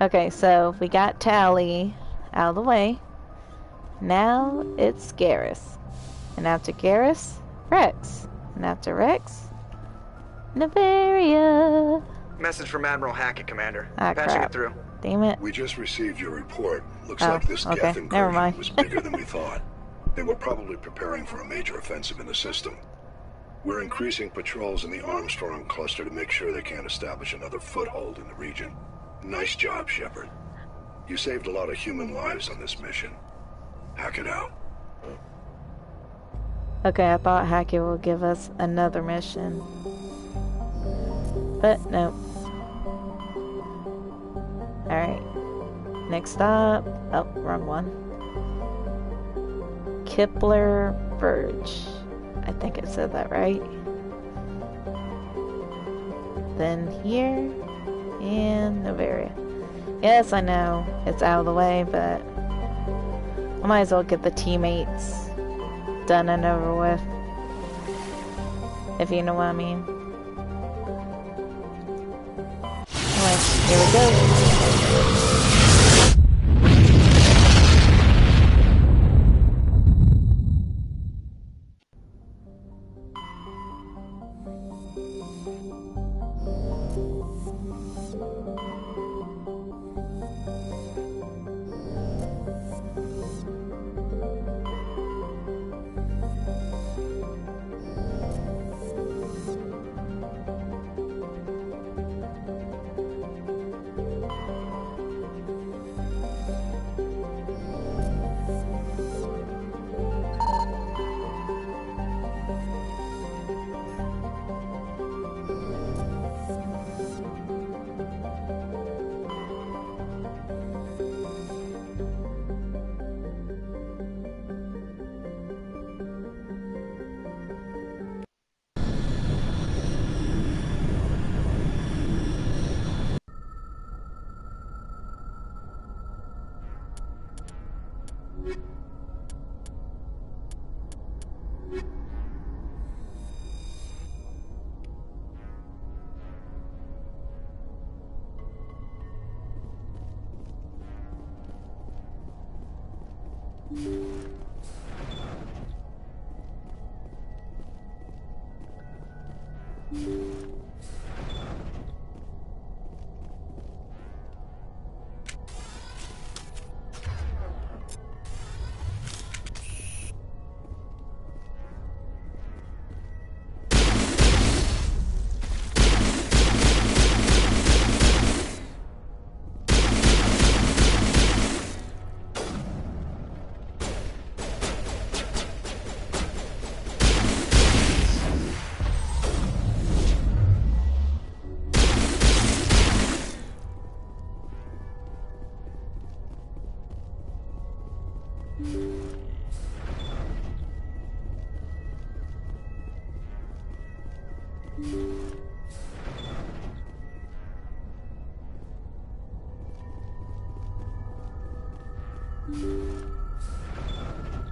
Okay, so we got Tally out of the way. Now it's Garrus. And after Garrus, Rex. And after Rex, Nevaria. Message from Admiral Hackett, Commander. Ah, Patching crap. it through. Damn it. We just received your report. Looks Oh, like this okay. Geth Never incursion mind. was bigger than we thought. They were probably preparing for a major offensive in the system. We're increasing patrols in the Armstrong cluster to make sure they can't establish another foothold in the region. Nice job, Shepard. You saved a lot of human lives on this mission. Hack it out. Okay, I thought Hackett will give us another mission. But no. Alright. Next stop. Oh, wrong one. Kipler Verge. I think it said that right. Then here. And Nevaria. Yes, I know. It's out of the way, but I might as well get the teammates done and over with. If you know what I mean. Anyway, here we go.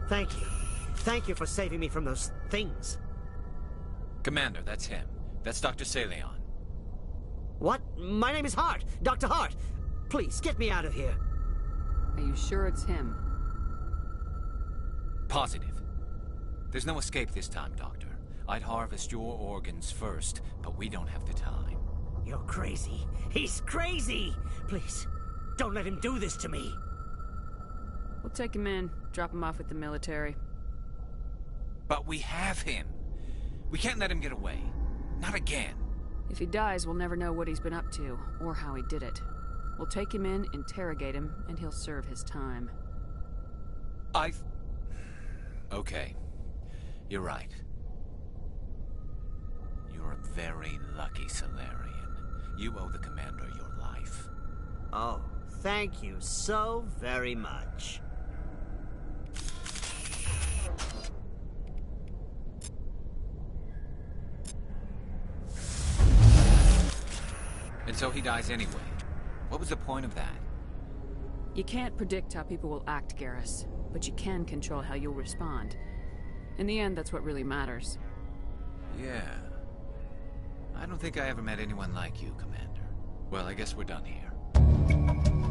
Thank you. Thank you for saving me from those things. Commander, that's him. That's Dr. Saleon. What? My name is Hart. Dr. Hart. Please, get me out of here. Are you sure it's him? Positive. There's no escape this time, Doctor. I'd harvest your organs first, but we don't have the time. You're crazy. He's crazy! Please, don't let him do this to me. We'll take him in, drop him off with the military. But we have him. We can't let him get away. Not again. If he dies, we'll never know what he's been up to, or how he did it. We'll take him in, interrogate him, and he'll serve his time. Okay. You're right. You're a very lucky Solarian. You owe the Commander your life. Oh, thank you so very much. And so he dies anyway. What was the point of that? You can't predict how people will act, Garrus, but you can control how you'll respond. In the end, that's what really matters. Yeah. I don't think I ever met anyone like you, Commander. Well, I guess we're done here.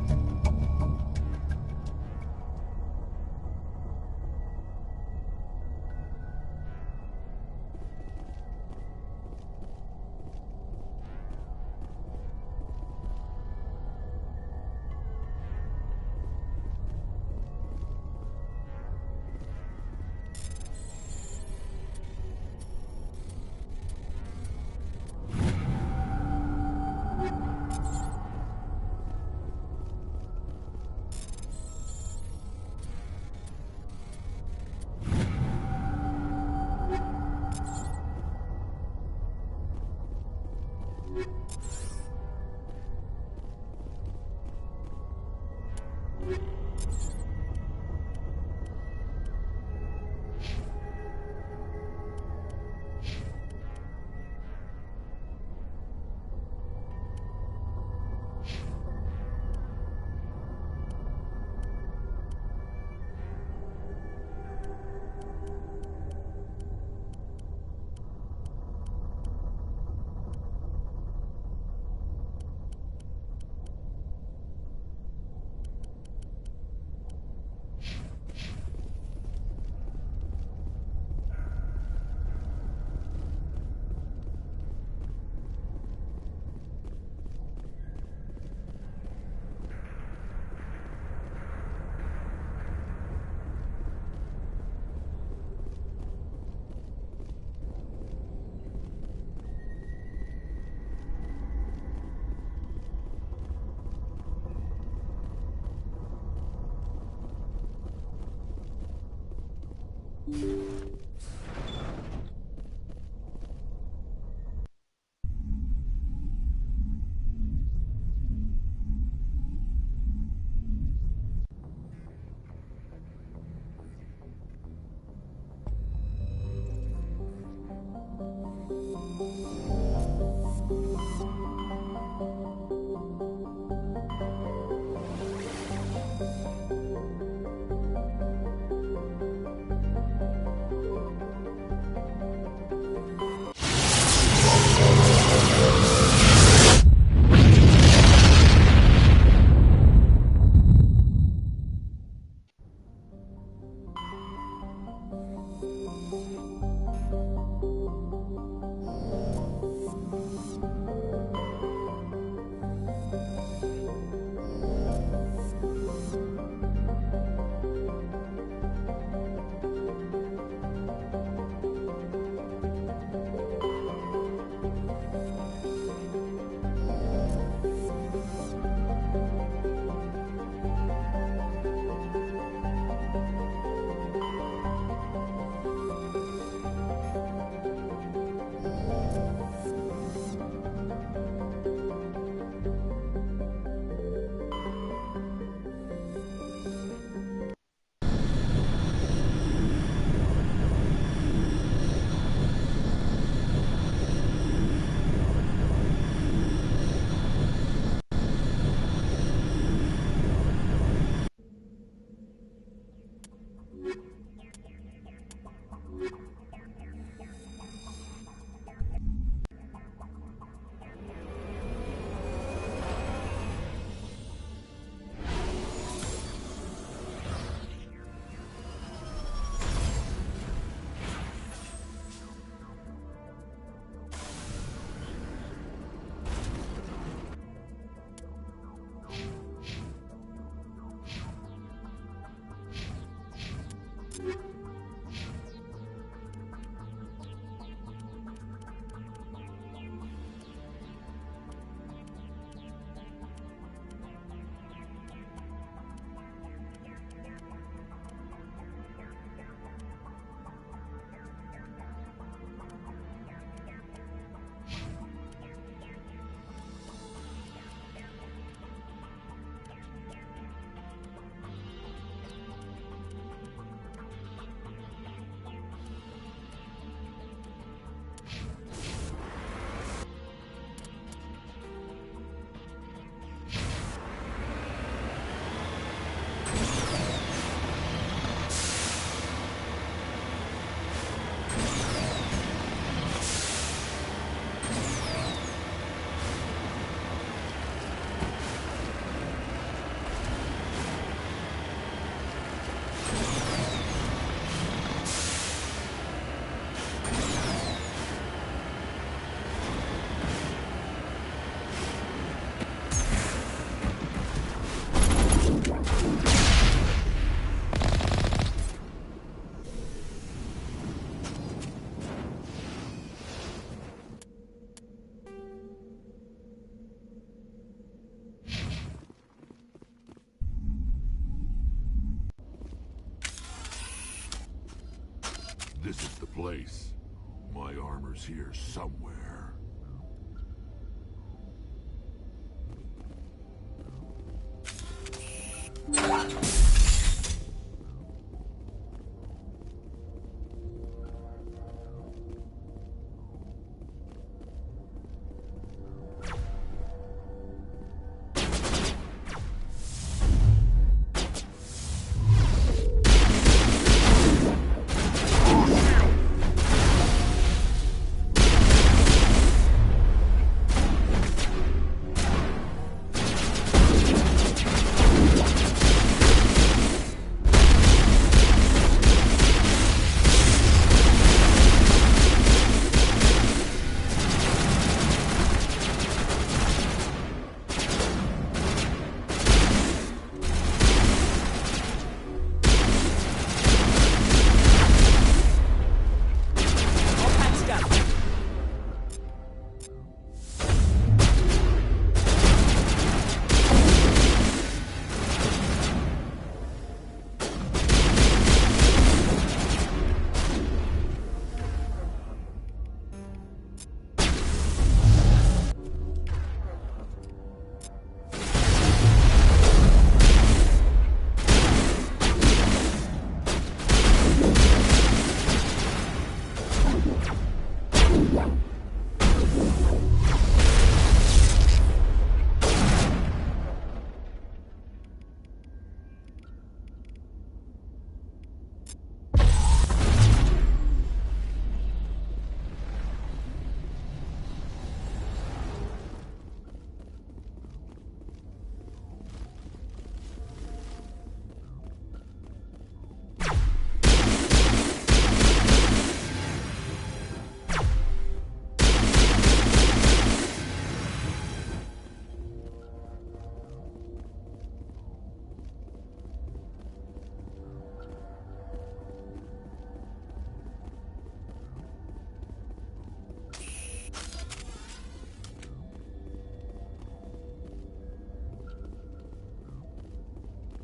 This is the place. My armor's here somewhere.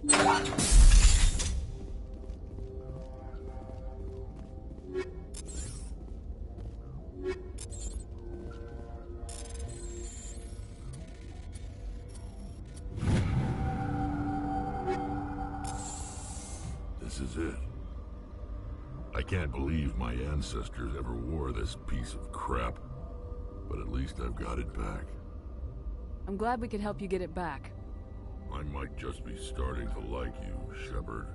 This is it. I can't believe my ancestors ever wore this piece of crap. But at least I've got it back. I'm glad we could help you get it back. I might just be starting to like you, Shepard.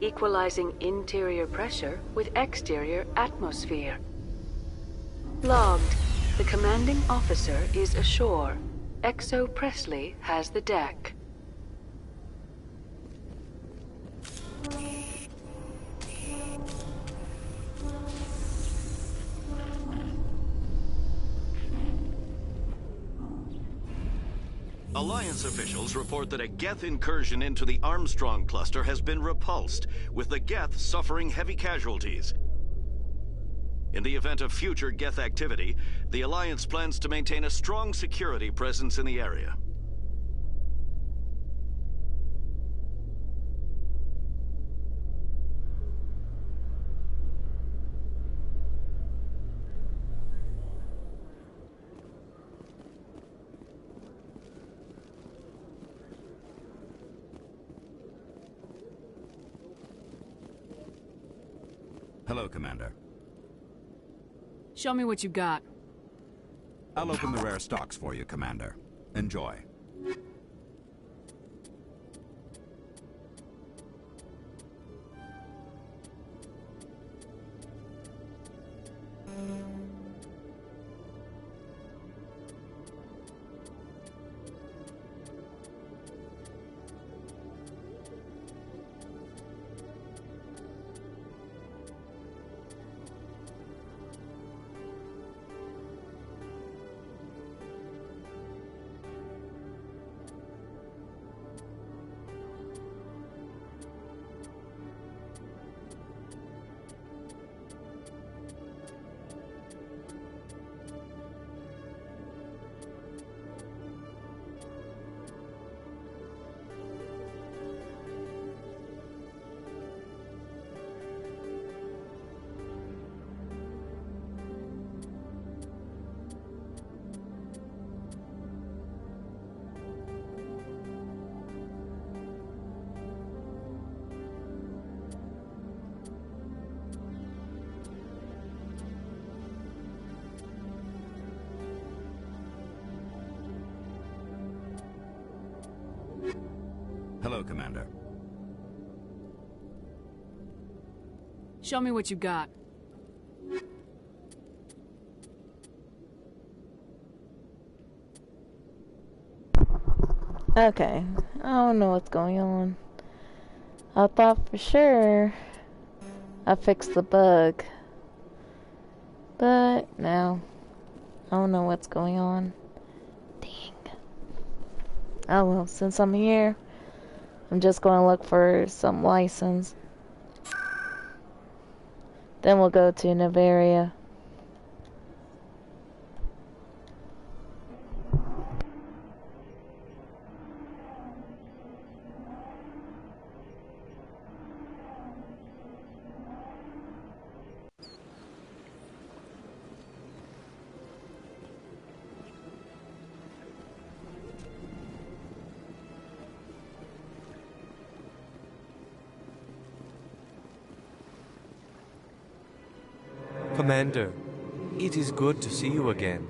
equalizing interior pressure with exterior atmosphere. Logged. The commanding officer is ashore. Exo Presley has the deck. Alliance officials report that a Geth incursion into the Armstrong cluster has been repulsed, with the Geth suffering heavy casualties. In the event of future Geth activity, the Alliance plans to maintain a strong security presence in the area. Hello, Commander. Show me what you got. I'll open the rare stocks for you, Commander. Enjoy. Hello, Commander. Show me what you got. Okay, I don't know what's going on. I thought for sure I fixed the bug, but no, I don't know what's going on. Dang. Oh well, since I'm here, I'm just going to look for some license. Then we'll go to Navaria. Commander, it is good to see you again.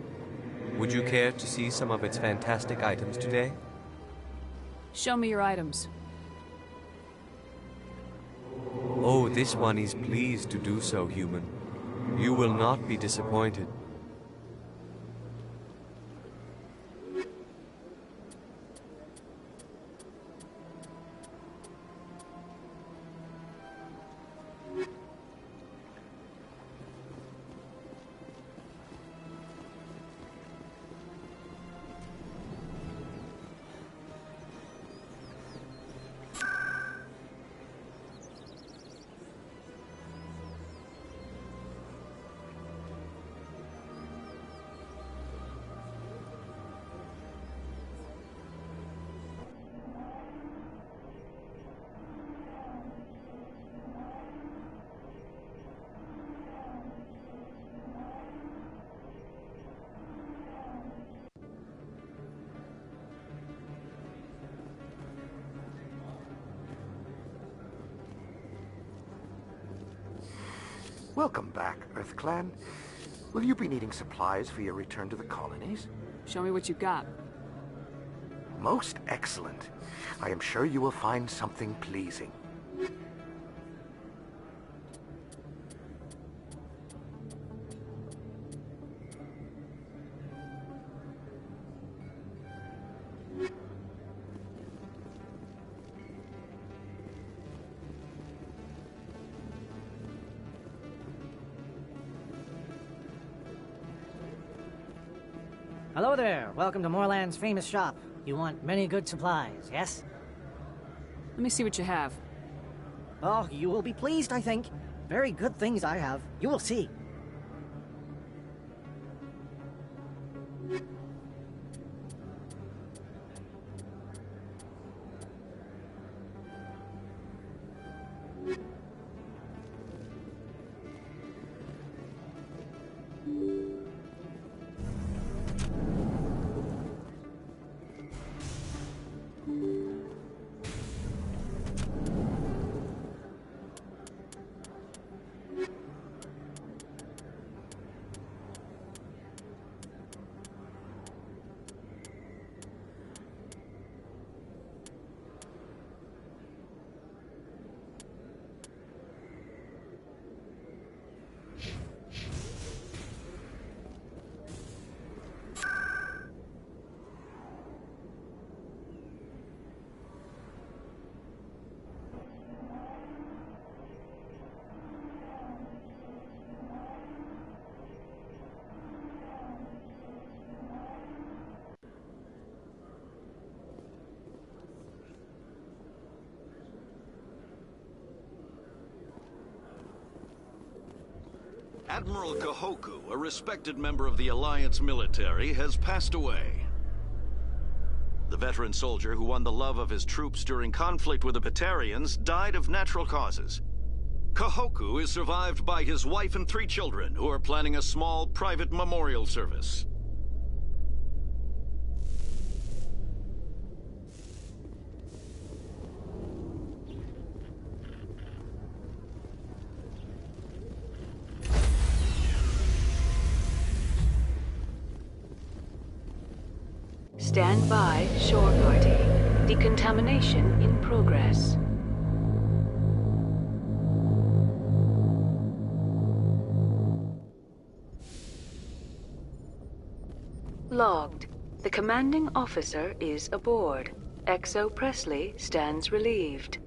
Would you care to see some of its fantastic items today? Show me your items. Oh, this one is pleased to do so, human. You will not be disappointed. Welcome back, EarthClan. Will you be needing supplies for your return to the colonies? Show me what you got. Most excellent. I am sure you will find something pleasing. Hello there. Welcome to Moorland's famous shop. You want many good supplies, yes? Let me see what you have. Oh, you will be pleased, I think. Very good things I have. You will see. Admiral Kahoku, a respected member of the Alliance military, has passed away. The veteran soldier who won the love of his troops during conflict with the Batarians died of natural causes. Kahoku is survived by his wife and 3 children, who are planning a small private memorial service. Stand by, shore party. Decontamination in progress. Logged. The commanding officer is aboard. XO Presley stands relieved.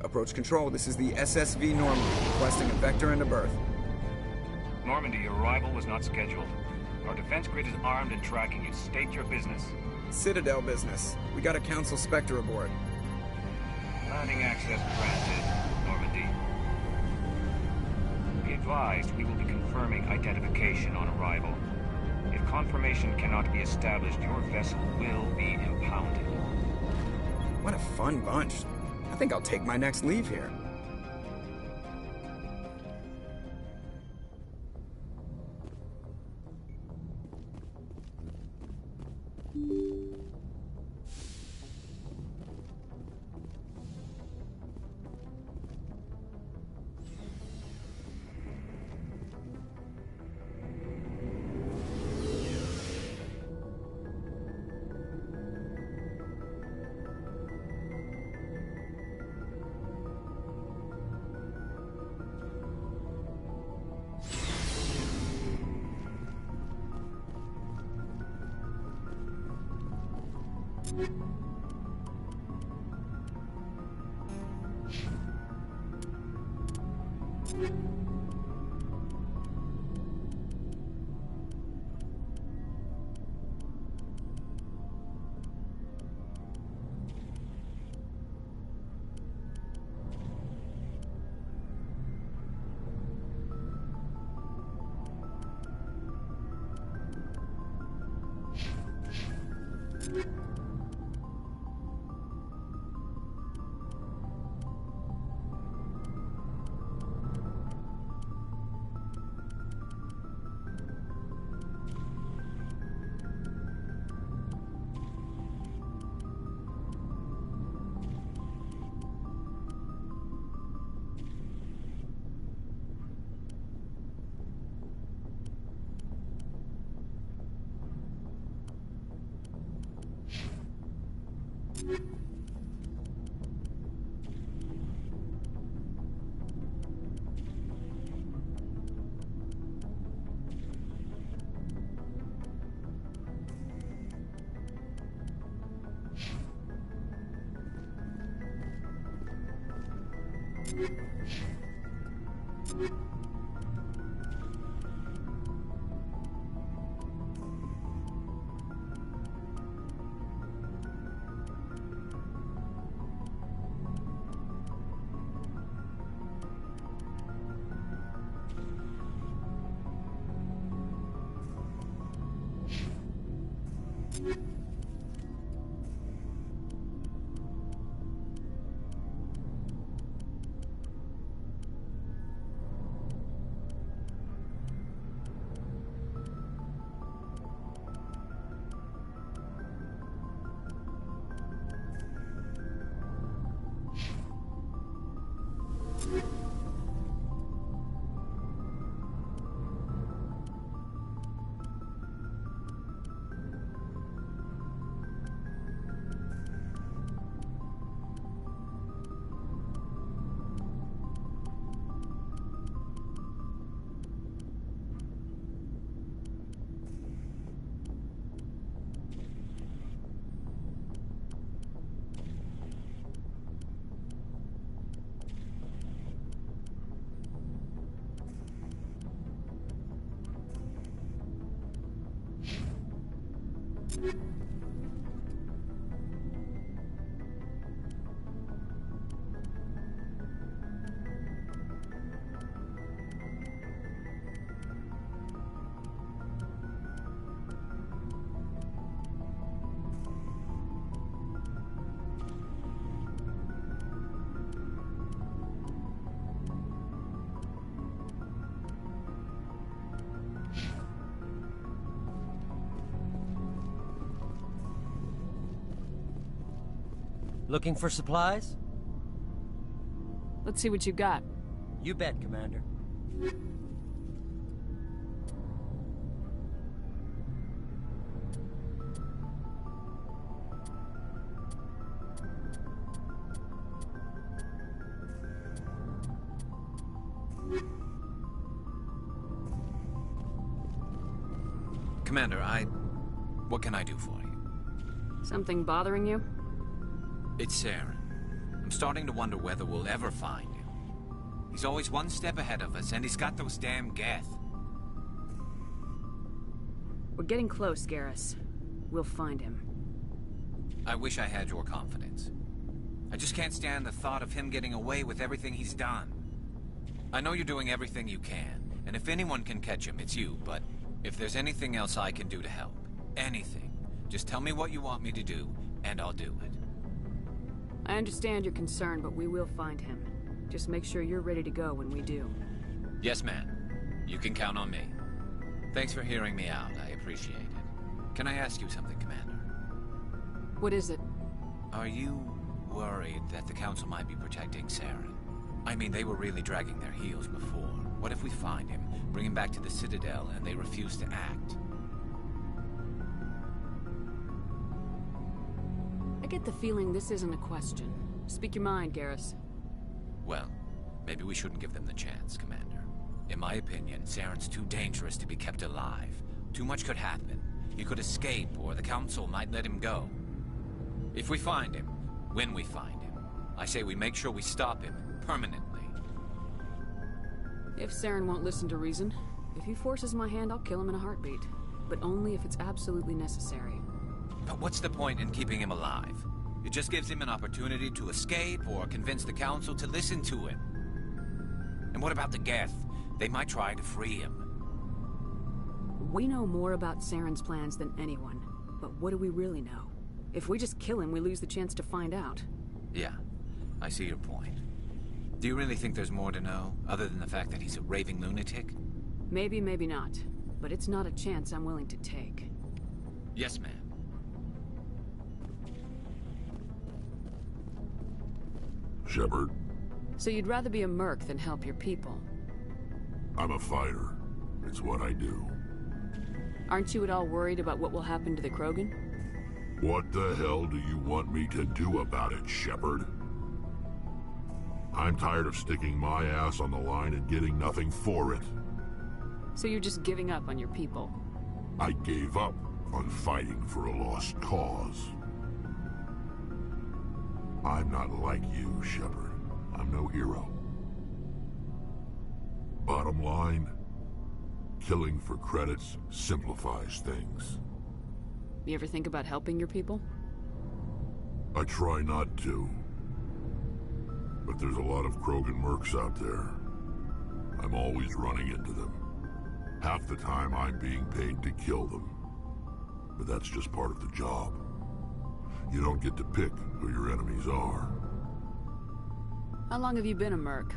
Approach control, this is the SSV Normandy, requesting a vector and a berth. Normandy, your arrival was not scheduled. Our defense grid is armed and tracking you. State your business. Citadel business. We got a Council Spectre aboard. Landing access granted, Normandy. Be advised, we will be confirming identification on arrival. If confirmation cannot be established, your vessel will be impounded. What a fun bunch. I think I'll take my next leave here. Looking for supplies? Let's see what you got. You bet, Commander. Commander, what can I do for you? Something bothering you? It's Saren. I'm starting to wonder whether we'll ever find him. He's always one step ahead of us, and he's got those damn Geth. We're getting close, Garrus. We'll find him. I wish I had your confidence. I just can't stand the thought of him getting away with everything he's done. I know you're doing everything you can, and if anyone can catch him, it's you, but if there's anything else I can do to help, anything, just tell me what you want me to do, and I'll do it. I understand your concern, but we will find him. Just make sure you're ready to go when we do. Yes, ma'am. You can count on me. Thanks for hearing me out. I appreciate it. Can I ask you something, Commander? What is it? Are you worried that the Council might be protecting Saren? I mean, they were really dragging their heels before. What if we find him, bring him back to the Citadel, and they refuse to act? I get the feeling this isn't a question. Speak your mind, Garrus. Well, maybe we shouldn't give them the chance, Commander. In my opinion, Saren's too dangerous to be kept alive. Too much could happen. He could escape, or the Council might let him go. If we find him, when we find him, I say we make sure we stop him, permanently. If Saren won't listen to reason, if he forces my hand, I'll kill him in a heartbeat. But only if it's absolutely necessary. But what's the point in keeping him alive? It just gives him an opportunity to escape or convince the Council to listen to him. And what about the Geth? They might try to free him. We know more about Saren's plans than anyone, but what do we really know? If we just kill him, we lose the chance to find out. Yeah, I see your point. Do you really think there's more to know, other than the fact that he's a raving lunatic? Maybe, maybe not. But it's not a chance I'm willing to take. Yes, ma'am. Shepard, So you'd rather be a merc than help your people? I'm a fighter. It's what I do. Aren't you at all worried about what will happen to the Krogan? What the hell do you want me to do about it, Shepard? I'm tired of sticking my ass on the line and getting nothing for it. So you're just giving up on your people? I gave up on fighting for a lost cause. I'm not like you, Shepard. I'm no hero. Bottom line, killing for credits simplifies things. You ever think about helping your people? I try not to. But there's a lot of Krogan mercs out there. I'm always running into them. Half the time I'm being paid to kill them. But that's just part of the job. You don't get to pick who your enemies are. How long have you been a merc?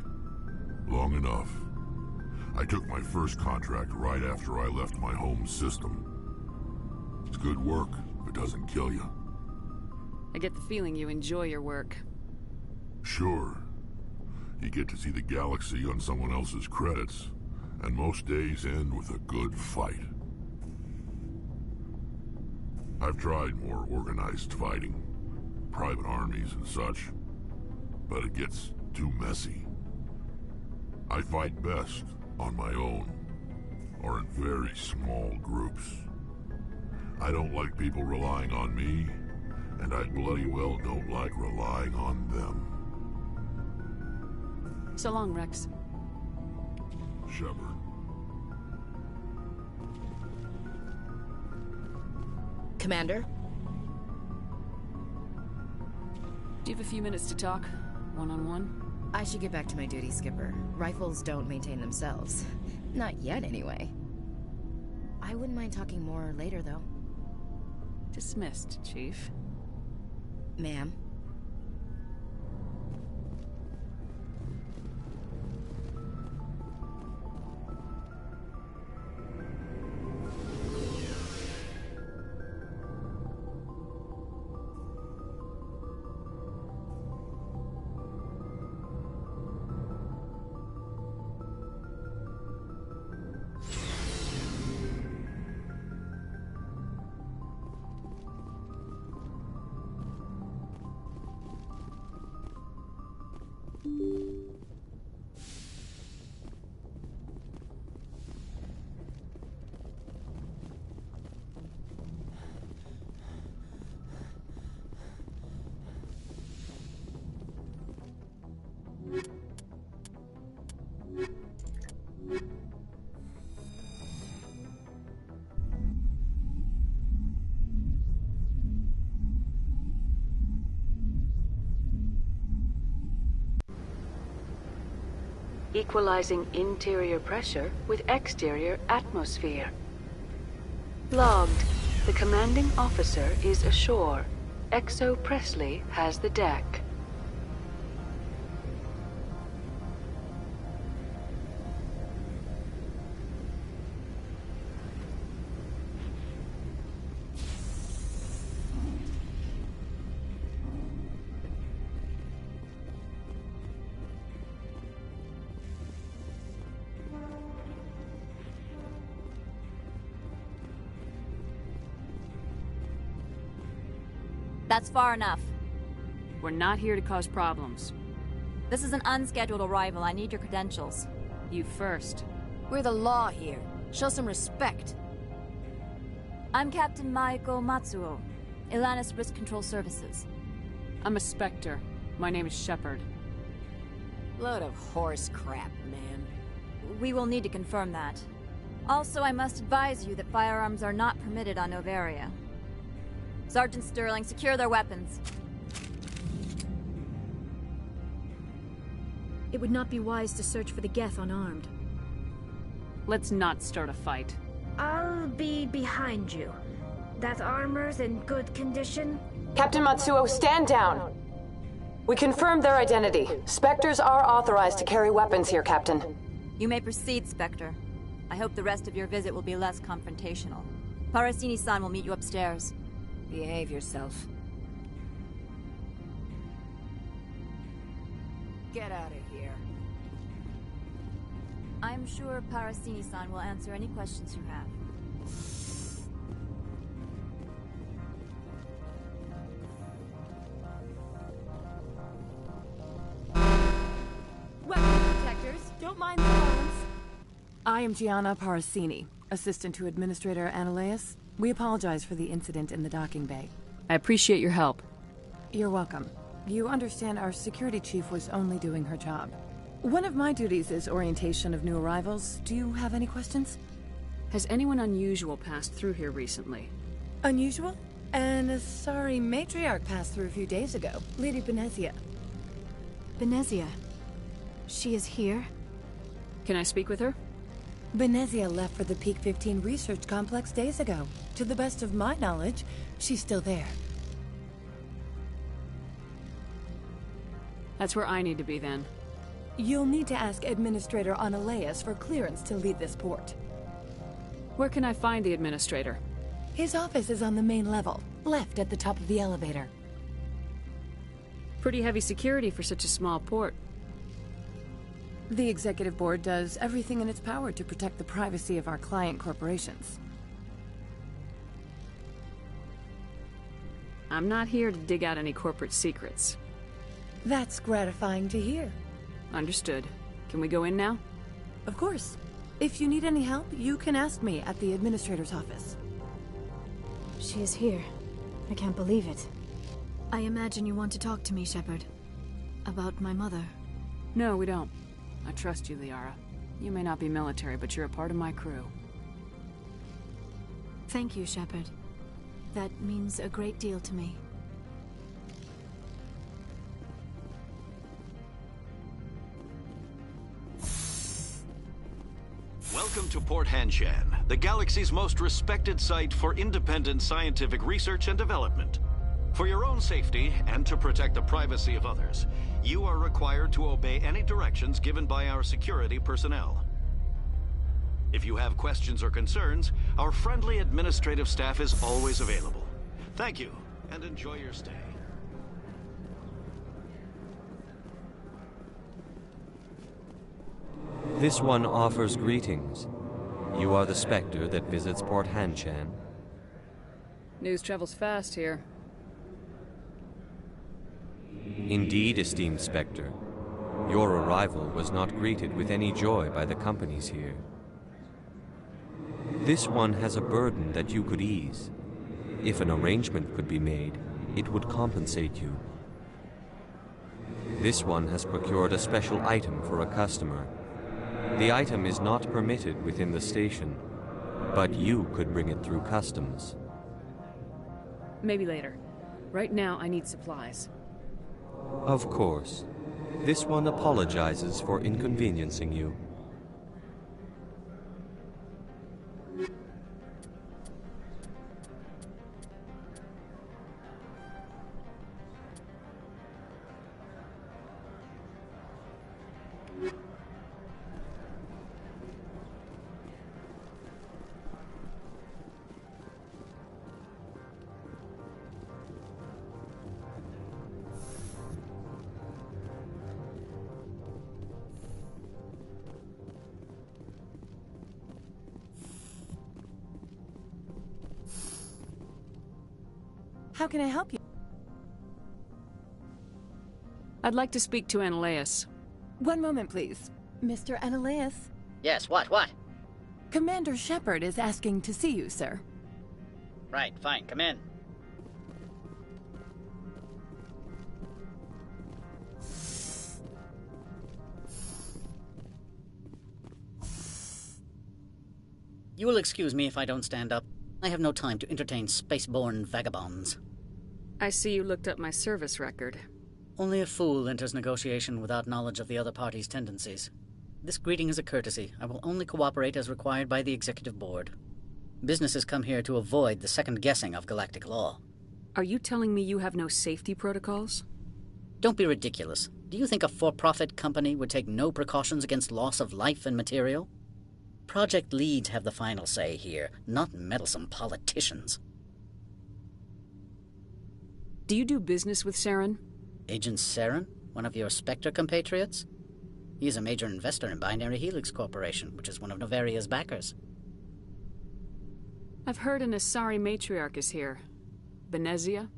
Long enough. I took my first contract right after I left my home system. It's good work if it doesn't kill you. I get the feeling you enjoy your work. Sure. You get to see the galaxy on someone else's credits, and most days end with a good fight. I've tried more organized fighting, private armies and such, but it gets too messy. I fight best on my own, or in very small groups. I don't like people relying on me, and I bloody well don't like relying on them. So long, Rex. Shepard. Commander? Do you have a few minutes to talk? One-on-one? I should get back to my duty, Skipper. Rifles don't maintain themselves. Not yet, anyway. I wouldn't mind talking more later, though. Dismissed, Chief. Ma'am? Equalizing interior pressure with exterior atmosphere. Logged. The commanding officer is ashore. XO Presley has the deck. That's far enough. We're not here to cause problems. This is an unscheduled arrival. I need your credentials. You first. We're the law here. Show some respect. I'm Captain Maiko Matsuo, Ilanis Risk Control Services. I'm a Spectre. My name is Shepard. Load of horse crap, man. We will need to confirm that. Also, I must advise you that firearms are not permitted on Noveria. Sergeant Sterling, secure their weapons. It would not be wise to search for the Geth unarmed. Let's not start a fight. I'll be behind you. That armor's in good condition? Captain Matsuo, stand down! We confirmed their identity. Spectres are authorized to carry weapons here, Captain. You may proceed, Spectre. I hope the rest of your visit will be less confrontational. Parasini-san will meet you upstairs. Behave yourself. Get out of here. I'm sure Parasini-san will answer any questions you have. Weapon protectors, don't mind the alarms. I am Gianna Parasini, assistant to Administrator Ananias. We apologize for the incident in the docking bay. I appreciate your help. You're welcome. You understand our security chief was only doing her job. One of my duties is orientation of new arrivals. Do you have any questions? Has anyone unusual passed through here recently? Unusual? And a sorry matriarch passed through a few days ago. Lady Benezia. Benezia? She is here? Can I speak with her? Benezia left for the Peak 15 research complex days ago. To the best of my knowledge, she's still there. That's where I need to be then. You'll need to ask Administrator Ananias for clearance to leave this port. Where can I find the Administrator? His office is on the main level, left at the top of the elevator. Pretty heavy security for such a small port. The Executive Board does everything in its power to protect the privacy of our client corporations. I'm not here to dig out any corporate secrets. That's gratifying to hear. Understood. Can we go in now? Of course. If you need any help, you can ask me at the Administrator's office. She is here. I can't believe it. I imagine you want to talk to me, Shepard. About my mother. No, we don't. I trust you, Liara. You may not be military, but you're a part of my crew. Thank you, Shepard. That means a great deal to me. Welcome to Port Hanshan, the galaxy's most respected site for independent scientific research and development. For your own safety and to protect the privacy of others, you are required to obey any directions given by our security personnel. If you have questions or concerns, our friendly administrative staff is always available. Thank you, and enjoy your stay. This one offers greetings. You are the Spectre that visits Port Hanshan. News travels fast here. Indeed, esteemed Spectre. Your arrival was not greeted with any joy by the companies here. This one has a burden that you could ease. If an arrangement could be made, it would compensate you. This one has procured a special item for a customer. The item is not permitted within the station, but you could bring it through customs. Maybe later. Right now, I need supplies. Of course. This one apologizes for inconveniencing you. How can I help you? I'd like to speak to Ananias. One moment, please. Mr. Ananias? Yes, what? Commander Shepard is asking to see you, sir. Right, fine, come in. You will excuse me if I don't stand up. I have no time to entertain spaceborne vagabonds. I see you looked up my service record. Only a fool enters negotiation without knowledge of the other party's tendencies. This greeting is a courtesy. I will only cooperate as required by the Executive Board. Businesses come here to avoid the second guessing of galactic law. Are you telling me you have no safety protocols? Don't be ridiculous. Do you think a for-profit company would take no precautions against loss of life and material? Project leads have the final say here, not meddlesome politicians. Do you do business with Saren? Agent Saren? One of your Spectre compatriots? He is a major investor in Binary Helix Corporation, which is one of Novaria's backers. I've heard an Asari matriarch is here. Benezia?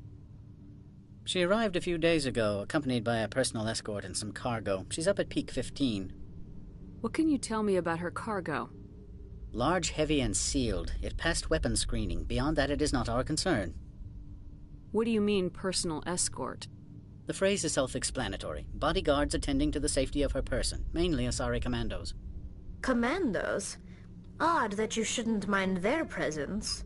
She arrived a few days ago, accompanied by a personal escort and some cargo. She's up at Peak 15. What can you tell me about her cargo? Large, heavy, and sealed. It passed weapons screening. Beyond that, it is not our concern. What do you mean, personal escort? The phrase is self-explanatory. Bodyguards attending to the safety of her person, mainly Asari commandos. Commandos? Odd that you shouldn't mind their presence.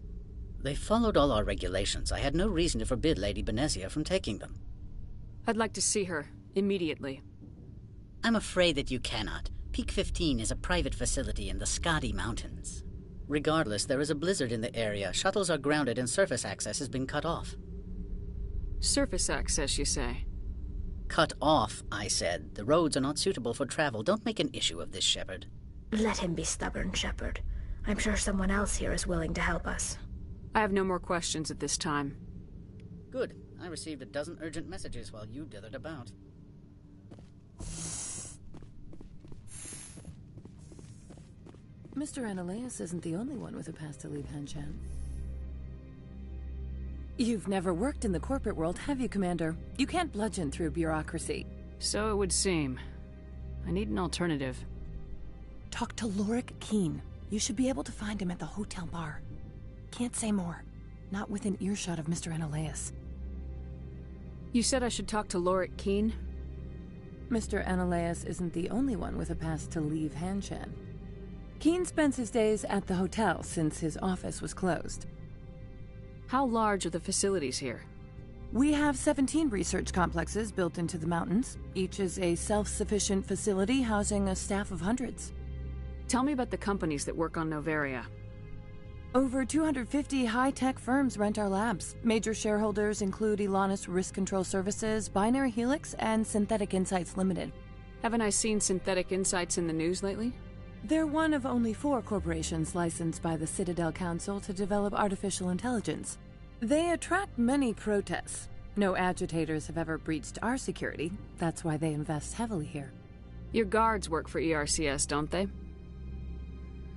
They followed all our regulations. I had no reason to forbid Lady Benezia from taking them. I'd like to see her, immediately. I'm afraid that you cannot. Peak 15 is a private facility in the Skadi Mountains. Regardless, there is a blizzard in the area. Shuttles are grounded and surface access has been cut off. Surface access, you say? Cut off, I said. The roads are not suitable for travel. Don't make an issue of this, Shepard. Let him be stubborn, Shepard. I'm sure someone else here is willing to help us. I have no more questions at this time. Good. I received a dozen urgent messages while you dithered about. Mr. Ananias isn't the only one with a pass to leave Hanshan. You've never worked in the corporate world, have you, Commander? You can't bludgeon through bureaucracy. So it would seem. I need an alternative. Talk to Lorik Keen. You should be able to find him at the hotel bar. Can't say more. Not within earshot of Mr. Ananias. You said I should talk to Lorik Keen? Mr. Ananias isn't the only one with a pass to leave Hanshan. Keen spends his days at the hotel since his office was closed. How large are the facilities here? We have 17 research complexes built into the mountains. Each is a self-sufficient facility housing a staff of hundreds. Tell me about the companies that work on Novaria. Over 250 high-tech firms rent our labs. Major shareholders include Elanis Risk Control Services, Binary Helix, and Synthetic Insights Limited. Haven't I seen Synthetic Insights in the news lately? They're one of only 4 corporations licensed by the Citadel Council to develop artificial intelligence. They attract many protests. No agitators have ever breached our security. That's why they invest heavily here. Your guards work for ERCS, don't they?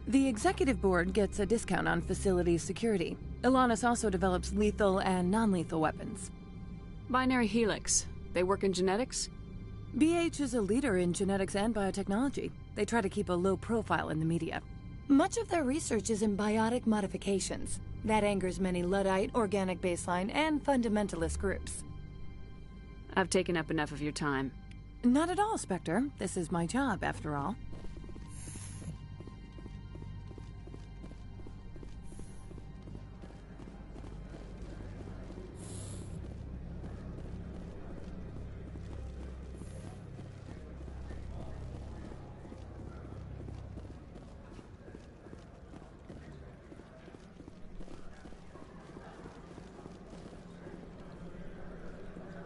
The executive board gets a discount on facility security. Elanis also develops lethal and non-lethal weapons. Binary Helix. They work in genetics? BH is a leader in genetics and biotechnology. They try to keep a low profile in the media. Much of their research is in biotic modifications. That angers many Luddite, organic baseline, and fundamentalist groups. I've taken up enough of your time. Not at all, Spectre. This is my job, after all.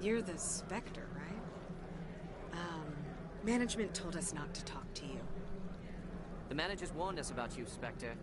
You're the Spectre, right? Management told us not to talk to you. The managers warned us about you, Spectre.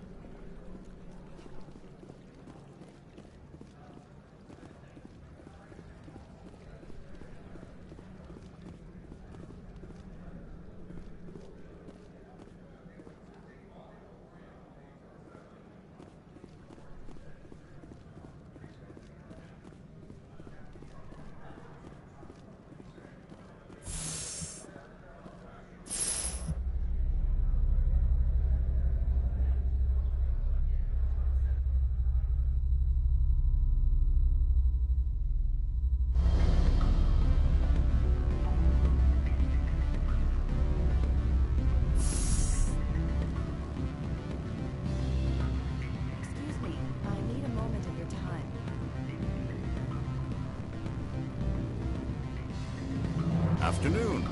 Afternoon.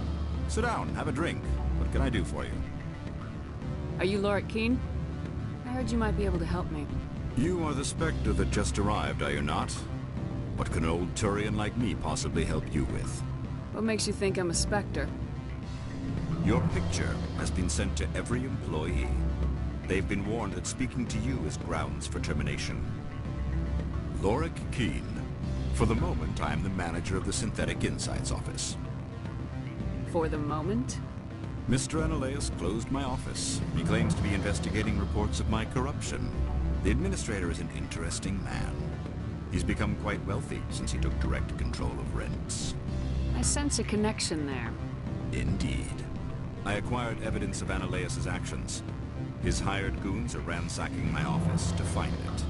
Sit down, have a drink. What can I do for you? Are you Lorik Keen? I heard you might be able to help me. You are the Spectre that just arrived, are you not? What can an old Turian like me possibly help you with? What makes you think I'm a Spectre? Your picture has been sent to every employee. They've been warned that speaking to you is grounds for termination. Lorik Keen. For the moment, I am the manager of the Synthetic Insights office. For the moment? Mr. Analeus closed my office. He claims to be investigating reports of my corruption. The administrator is an interesting man. He's become quite wealthy since he took direct control of rents. I sense a connection there. Indeed. I acquired evidence of Analeus' actions. His hired goons are ransacking my office to find it.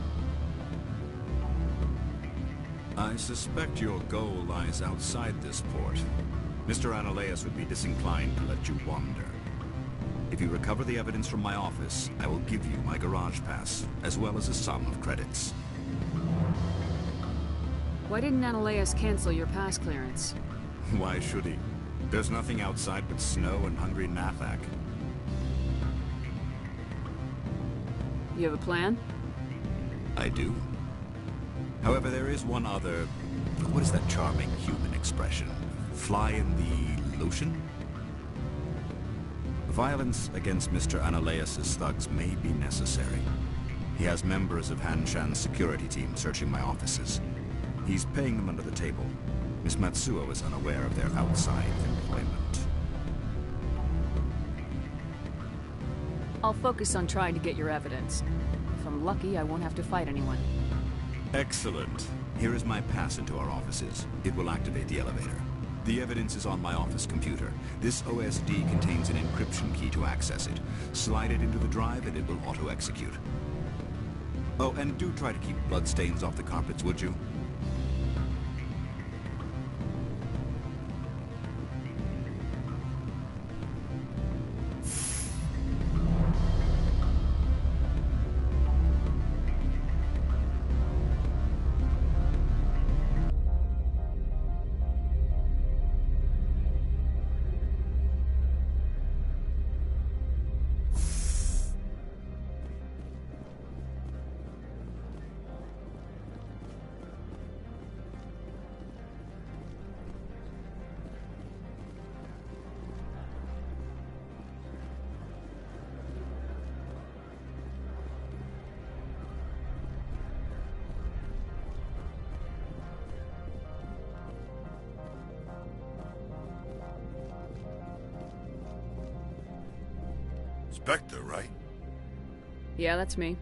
I suspect your goal lies outside this port. Mr. Analeus would be disinclined to let you wander. If you recover the evidence from my office, I will give you my garage pass, as well as a sum of credits. Why didn't Analeus cancel your pass clearance? Why should he? There's nothing outside but snow and hungry Nathak. You have a plan? I do. However, there is one other... What is that charming human expression? Fly in the lotion? Violence against Mr. Analeus' thugs may be necessary. He has members of Han Shan's security team searching my offices. He's paying them under the table. Miss Matsuo is unaware of their outside employment. I'll focus on trying to get your evidence. If I'm lucky, I won't have to fight anyone. Excellent. Here is my pass into our offices. It will activate the elevator. The evidence is on my office computer. This OSD contains an encryption key to access it. Slide it into the drive and it will auto-execute. Oh, and do try to keep bloodstains off the carpets, would you? Spectre, right? Yeah, that's me.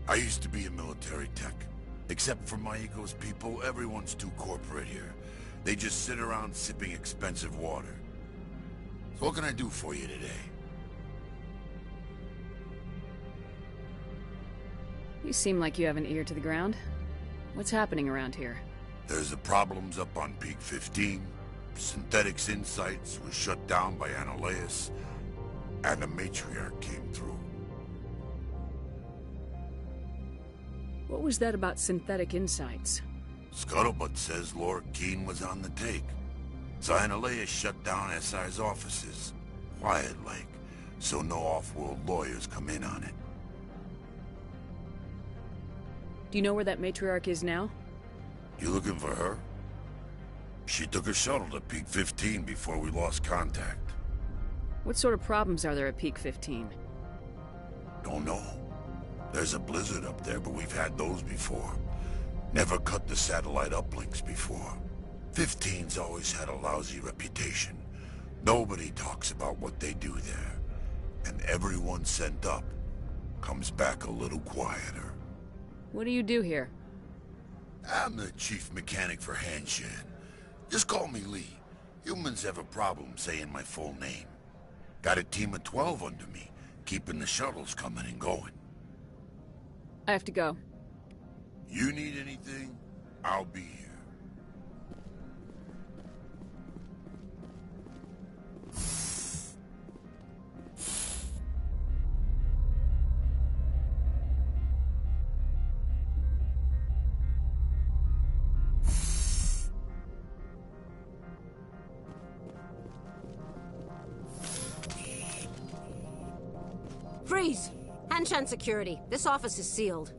I used to be a military tech. Except for Maiko's people, everyone's too corporate here. They just sit around sipping expensive water. So what can I do for you today? You seem like you have an ear to the ground. What's happening around here? There's the problems up on Peak 15. Synthetics Insights was shut down by Analeus. And the matriarch came through. What was that about Synthetic Insights? Scuttlebutt says Lorik Keen was on the take. So Analeus shut down SI's offices. Quiet-like, so no off-world lawyers come in on it. Do you know where that matriarch is now? You looking for her? She took a shuttle to Peak 15 before we lost contact. What sort of problems are there at Peak 15? Don't know. There's a blizzard up there, but we've had those before. Never cut the satellite uplinks before. 15's always had a lousy reputation. Nobody talks about what they do there. And everyone sent up comes back a little quieter. What do you do here? I'm the chief mechanic for Han Shan. Just call me Lee. Humans have a problem saying my full name. Got a team of 12 under me, keeping the shuttles coming and going. I have to go. You need anything, I'll be here. Freeze! Han Attention, security. This office is sealed.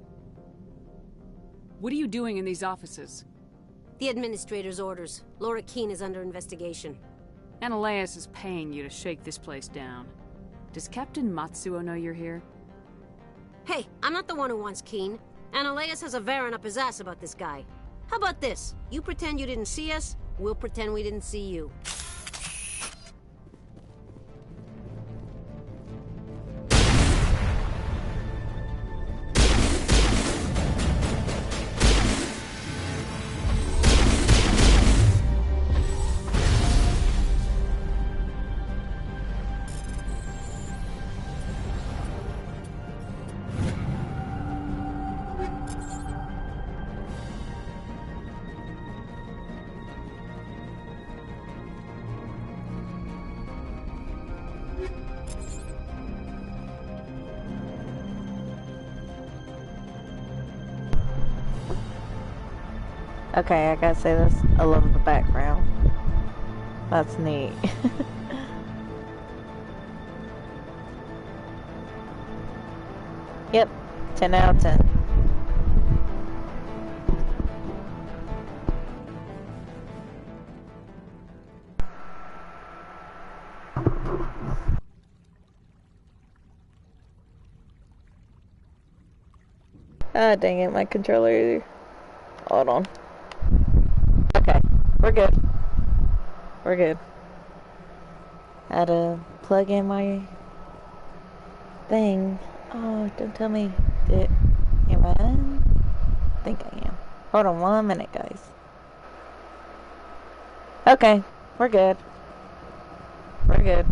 What are you doing in these offices? The administrator's orders. Laura Keene is under investigation. Ananias is paying you to shake this place down. Does Captain Matsuo know you're here? Hey, I'm not the one who wants Keene. Ananias has a Varen up his ass about this guy. How about this? You pretend you didn't see us, we'll pretend we didn't see you. Okay, I gotta say this. I love the background. That's neat. Yep, 10 out of 10. Ah, dang it, my controller. Hold on. Okay, we're good. We're good. Had to plug in my thing. Oh, don't tell me. Am I in? I think I am. Hold on 1 minute, guys. Okay, we're good. We're good.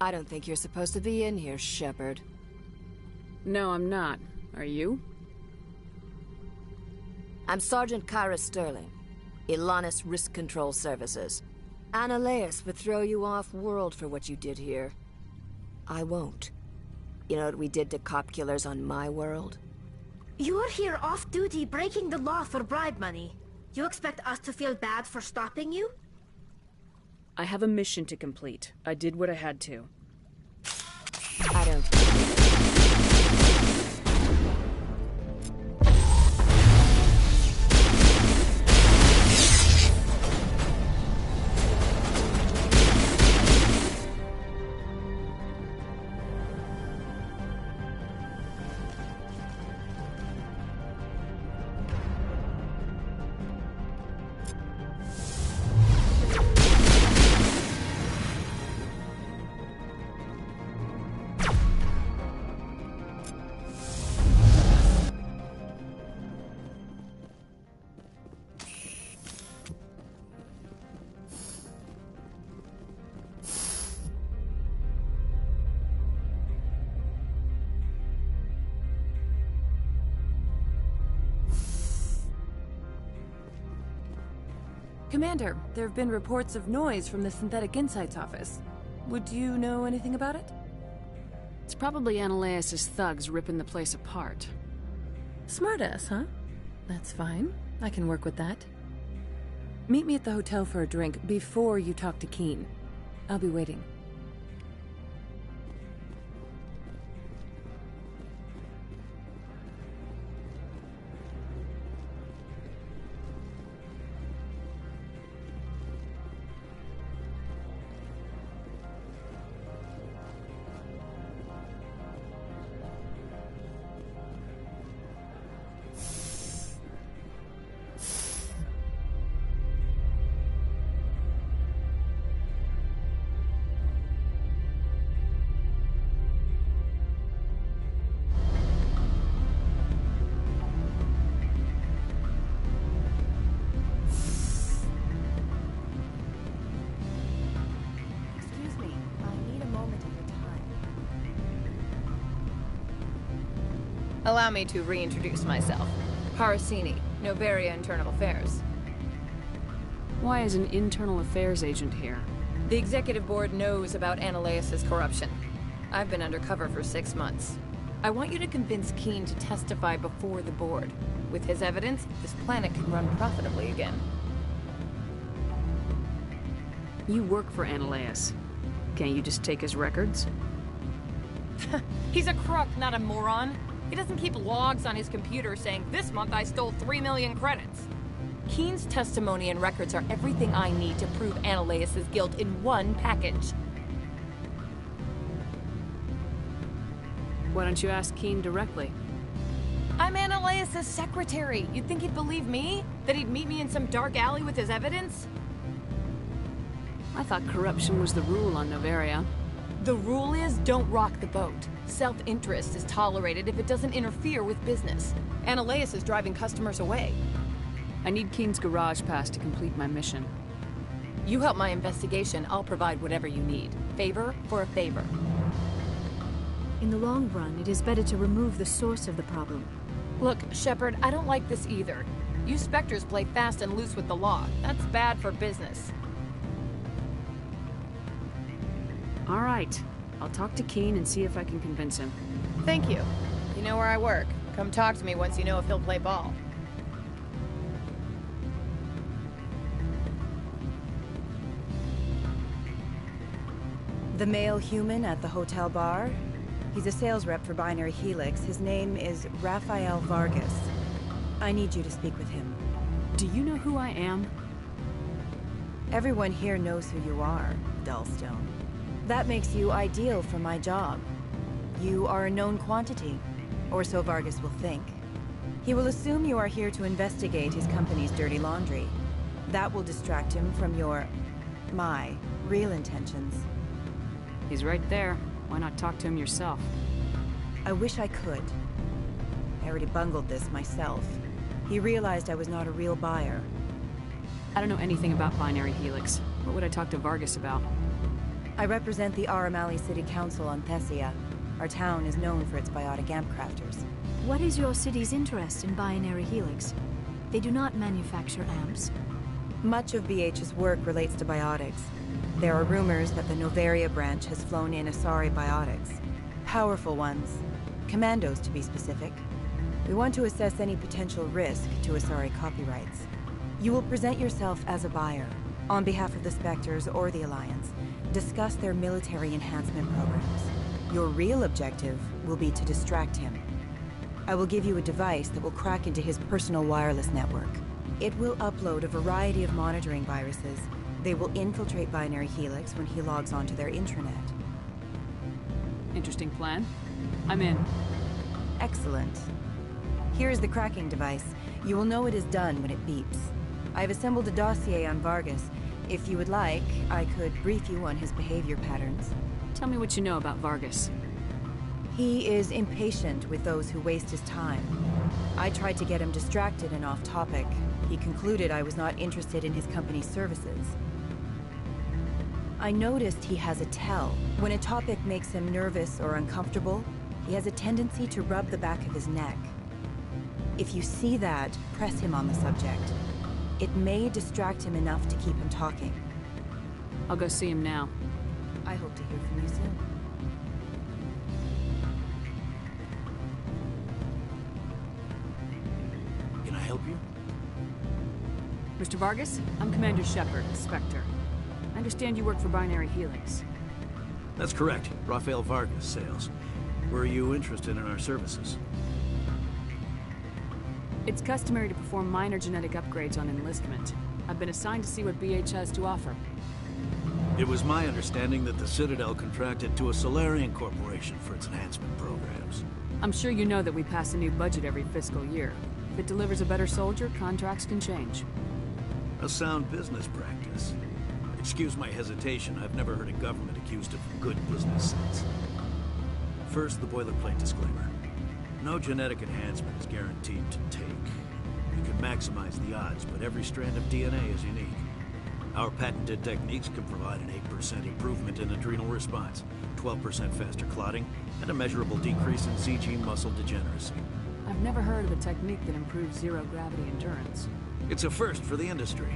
I don't think you're supposed to be in here, Shepard. No, I'm not. Are you? I'm Sergeant Kyra Sterling, Ilanis Risk Control Services. Ananias would throw you off-world for what you did here. I won't. You know what we did to cop killers on my world? You're here off-duty breaking the law for bribe money. You expect us to feel bad for stopping you? I have a mission to complete. I did what I had to. I don't... Commander, there have been reports of noise from the Synthetic Insights office. Would you know anything about it? It's probably Ananias' thugs ripping the place apart. Smartass, huh? That's fine. I can work with that. Meet me at the hotel for a drink before you talk to Keen. I'll be waiting. Allow me to reintroduce myself. Harasini, Novaria Internal Affairs. Why is an internal affairs agent here? The executive board knows about Ananias' corruption. I've been undercover for 6 months. I want you to convince Keen to testify before the board. With his evidence, this planet can run profitably again. You work for Ananias. Can't you just take his records? He's a crook, not a moron. He doesn't keep logs on his computer saying, "This month I stole 3 million credits." Keen's testimony and records are everything I need to prove Ananias' guilt in one package. Why don't you ask Keen directly? I'm Ananias' secretary. You'd think he'd believe me? That he'd meet me in some dark alley with his evidence? I thought corruption was the rule on Novaria. The rule is, don't rock the boat. Self-interest is tolerated if it doesn't interfere with business. Ananias is driving customers away. I need Keen's garage pass to complete my mission. You help my investigation, I'll provide whatever you need. Favor for a favor. In the long run, it is better to remove the source of the problem. Look, Shepard, I don't like this either. You Spectres play fast and loose with the law. That's bad for business. All right. I'll talk to Keen and see if I can convince him. Thank you. You know where I work. Come talk to me once you know if he'll play ball. The male human at the hotel bar? He's a sales rep for Binary Helix. His name is Rafael Vargas. I need you to speak with him. Do you know who I am? Everyone here knows who you are, Dullstone. That makes you ideal for my job. You are a known quantity, or so Vargas will think. He will assume you are here to investigate his company's dirty laundry. That will distract him from my real intentions. He's right there. Why not talk to him yourself? I wish I could. I already bungled this myself. He realized I was not a real buyer. I don't know anything about Binary Helix. What would I talk to Vargas about? I represent the Aramali City Council on Thessia. Our town is known for its biotic amp crafters. What is your city's interest in Binary Helix? They do not manufacture amps. Much of BH's work relates to biotics. There are rumors that the Novaria branch has flown in Asari biotics. Powerful ones. Commandos, to be specific. We want to assess any potential risk to Asari copyrights. You will present yourself as a buyer, on behalf of the Spectres or the Alliance. Discuss their military enhancement programs. Your real objective will be to distract him. I will give you a device that will crack into his personal wireless network. It will upload a variety of monitoring viruses. They will infiltrate Binary Helix when he logs onto their intranet. Interesting plan. I'm in. Excellent. Here is the cracking device. You will know it is done when it beeps. I've assembled a dossier on Vargas. If you would like, I could brief you on his behavior patterns. Tell me what you know about Vargas. He is impatient with those who waste his time. I tried to get him distracted and off topic. He concluded I was not interested in his company's services. I noticed he has a tell. When a topic makes him nervous or uncomfortable, he has a tendency to rub the back of his neck. If you see that, press him on the subject. It may distract him enough to keep him talking. I'll go see him now. I hope to hear from you soon. Can I help you? Mr. Vargas, I'm Commander Shepard, Spectre. I understand you work for Binary Helix. That's correct. Rafael Vargas, sales. Were you interested in our services? It's customary to perform minor genetic upgrades on enlistment. I've been assigned to see what BH has to offer. It was my understanding that the Citadel contracted to a Solarian corporation for its enhancement programs. I'm sure you know that we pass a new budget every fiscal year. If it delivers a better soldier, contracts can change. A sound business practice. Excuse my hesitation, I've never heard a government accused of good business sense. First, the boilerplate disclaimer. No genetic enhancement is guaranteed to take. You can maximize the odds, but every strand of DNA is unique. Our patented techniques can provide an 8% improvement in adrenal response, 12% faster clotting, and a measurable decrease in CG muscle degeneracy. I've never heard of a technique that improves zero-gravity endurance. It's a first for the industry.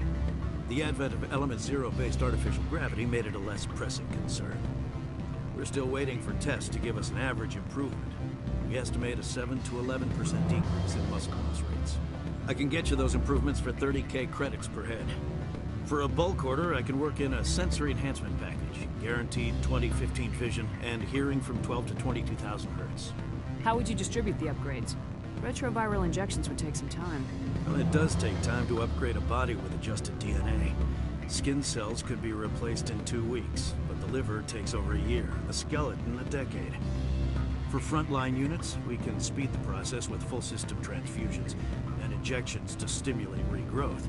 The advent of element zero-based artificial gravity made it a less pressing concern. We're still waiting for tests to give us an average improvement. We estimate a 7 to 11% decrease in muscle loss rates. I can get you those improvements for 30K credits per head. For a bulk order, I can work in a sensory enhancement package, guaranteed 20/15 vision, and hearing from 12 to 22,000 hertz. How would you distribute the upgrades? Retroviral injections would take some time. Well, it does take time to upgrade a body with adjusted DNA. Skin cells could be replaced in 2 weeks, but the liver takes over a year, the skeleton a decade. For frontline units, we can speed the process with full system transfusions and injections to stimulate regrowth.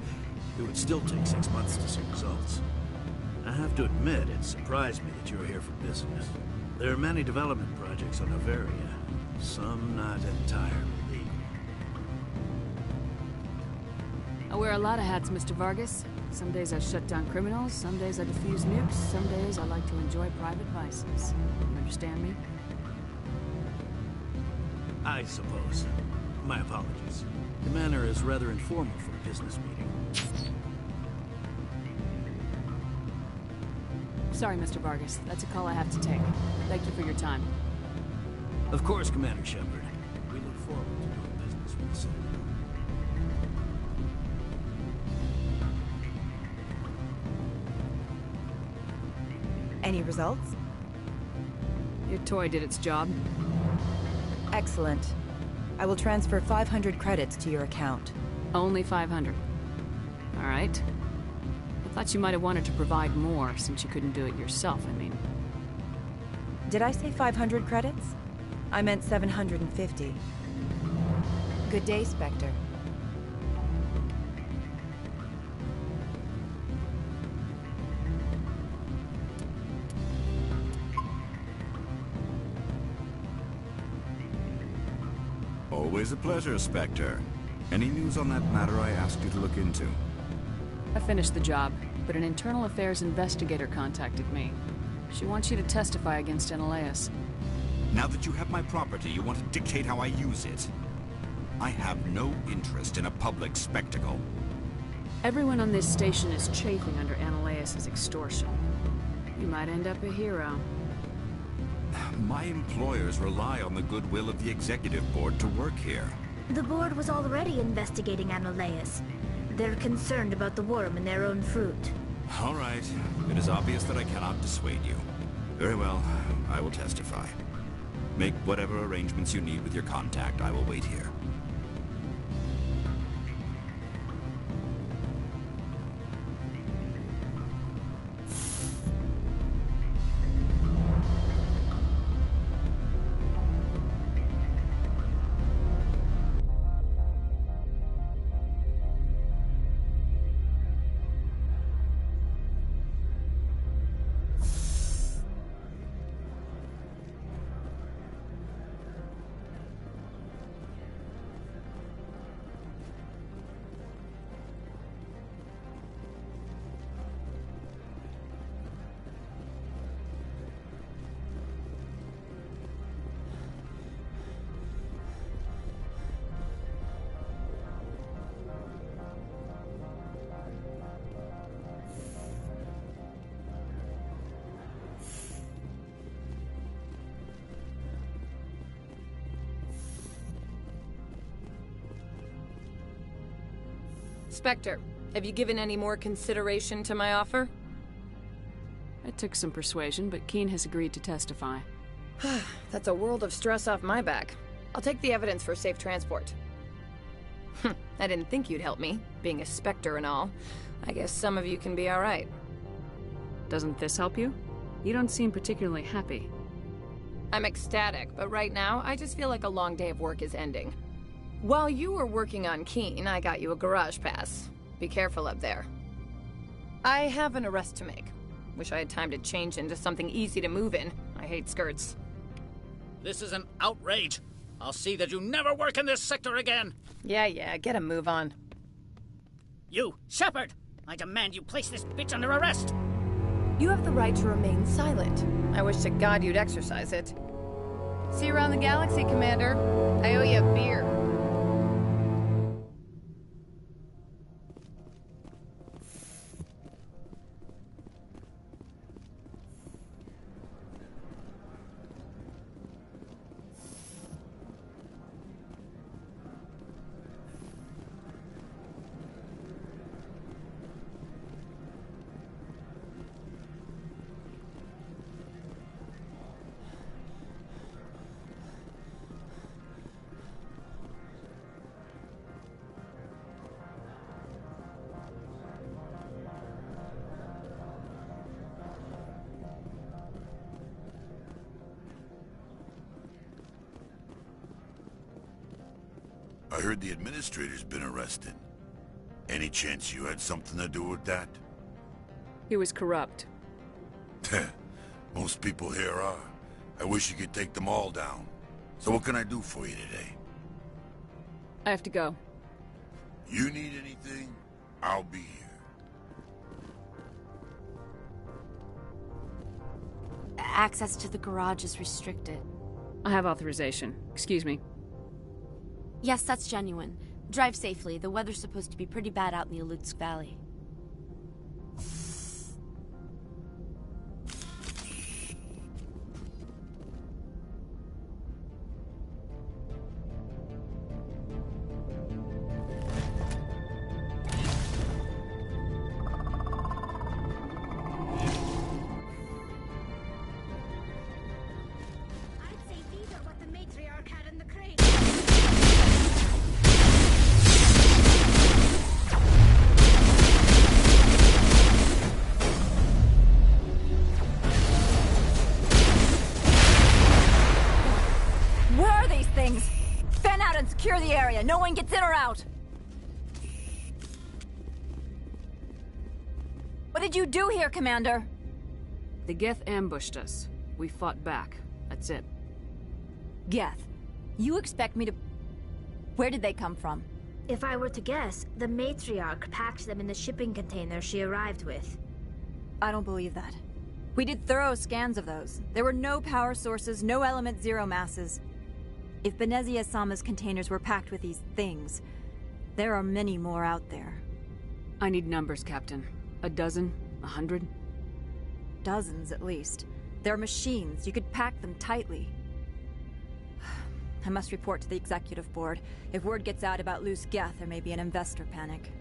It would still take 6 months to see results. I have to admit, it surprised me that you're here for business. There are many development projects on Noveria, some not entirely legal. I wear a lot of hats, Mr. Vargas. Some days I shut down criminals, some days I defuse nukes, some days I like to enjoy private vices. You understand me? I suppose. My apologies. Your manner is rather informal for a business meeting. Sorry, Mr. Vargas. That's a call I have to take. Thank you for your time. Of course, Commander Shepard. We look forward to doing business with the Citadel. Any results? Your toy did its job. Excellent. I will transfer 500 credits to your account. Only 500. All right. I thought you might have wanted to provide more, since you couldn't do it yourself, I mean. Did I say 500 credits? I meant 750. Good day, Spectre. Always a pleasure, Spectre. Any news on that matter I asked you to look into? I finished the job, but an internal affairs investigator contacted me. She wants you to testify against Analeas. Now that you have my property, you want to dictate how I use it. I have no interest in a public spectacle. Everyone on this station is chafing under Analeas' extortion. You might end up a hero. My employers rely on the goodwill of the executive board to work here. The board was already investigating Analeas. They're concerned about the worm in their own fruit. All right. It is obvious that I cannot dissuade you. Very well. I will testify. Make whatever arrangements you need with your contact. I will wait here. Spectre, have you given any more consideration to my offer? It took some persuasion, but Keen has agreed to testify. That's a world of stress off my back. I'll take the evidence for safe transport. I didn't think you'd help me, being a Spectre and all. I guess some of you can be alright. Doesn't this help you? You don't seem particularly happy. I'm ecstatic, but right now, I just feel like a long day of work is ending. While you were working on Keen, I got you a garage pass. Be careful up there. I have an arrest to make. Wish I had time to change into something easy to move in. I hate skirts. This is an outrage. I'll see that you never work in this sector again. Yeah, get a move on. You, Shepard! I demand you place this bitch under arrest! You have the right to remain silent. I wish to God you'd exercise it. See you around the galaxy, Commander. I owe you a beer. I heard the administrator's been arrested. Any chance you had something to do with that? He was corrupt. Most people here are. I wish you could take them all down. So what can I do for you today? I have to go. You need anything? I'll be here. Access to the garage is restricted. I have authorization. Excuse me. Yes, that's genuine. Drive safely. The weather's supposed to be pretty bad out in the Alutsk Valley. Secure the area. No one gets in or out. What did you do here, Commander? The Geth ambushed us. We fought back. That's it. Geth? You expect me to... Where did they come from? If I were to guess, the matriarch packed them in the shipping container she arrived with. I don't believe that. We did thorough scans of those. There were no power sources, no element zero masses. If Benezia-sama's containers were packed with these things, there are many more out there. I need numbers, Captain. A dozen? 100? Dozens, at least. They're machines. You could pack them tightly. I must report to the executive board. If word gets out about loose Geth, there may be an investor panic.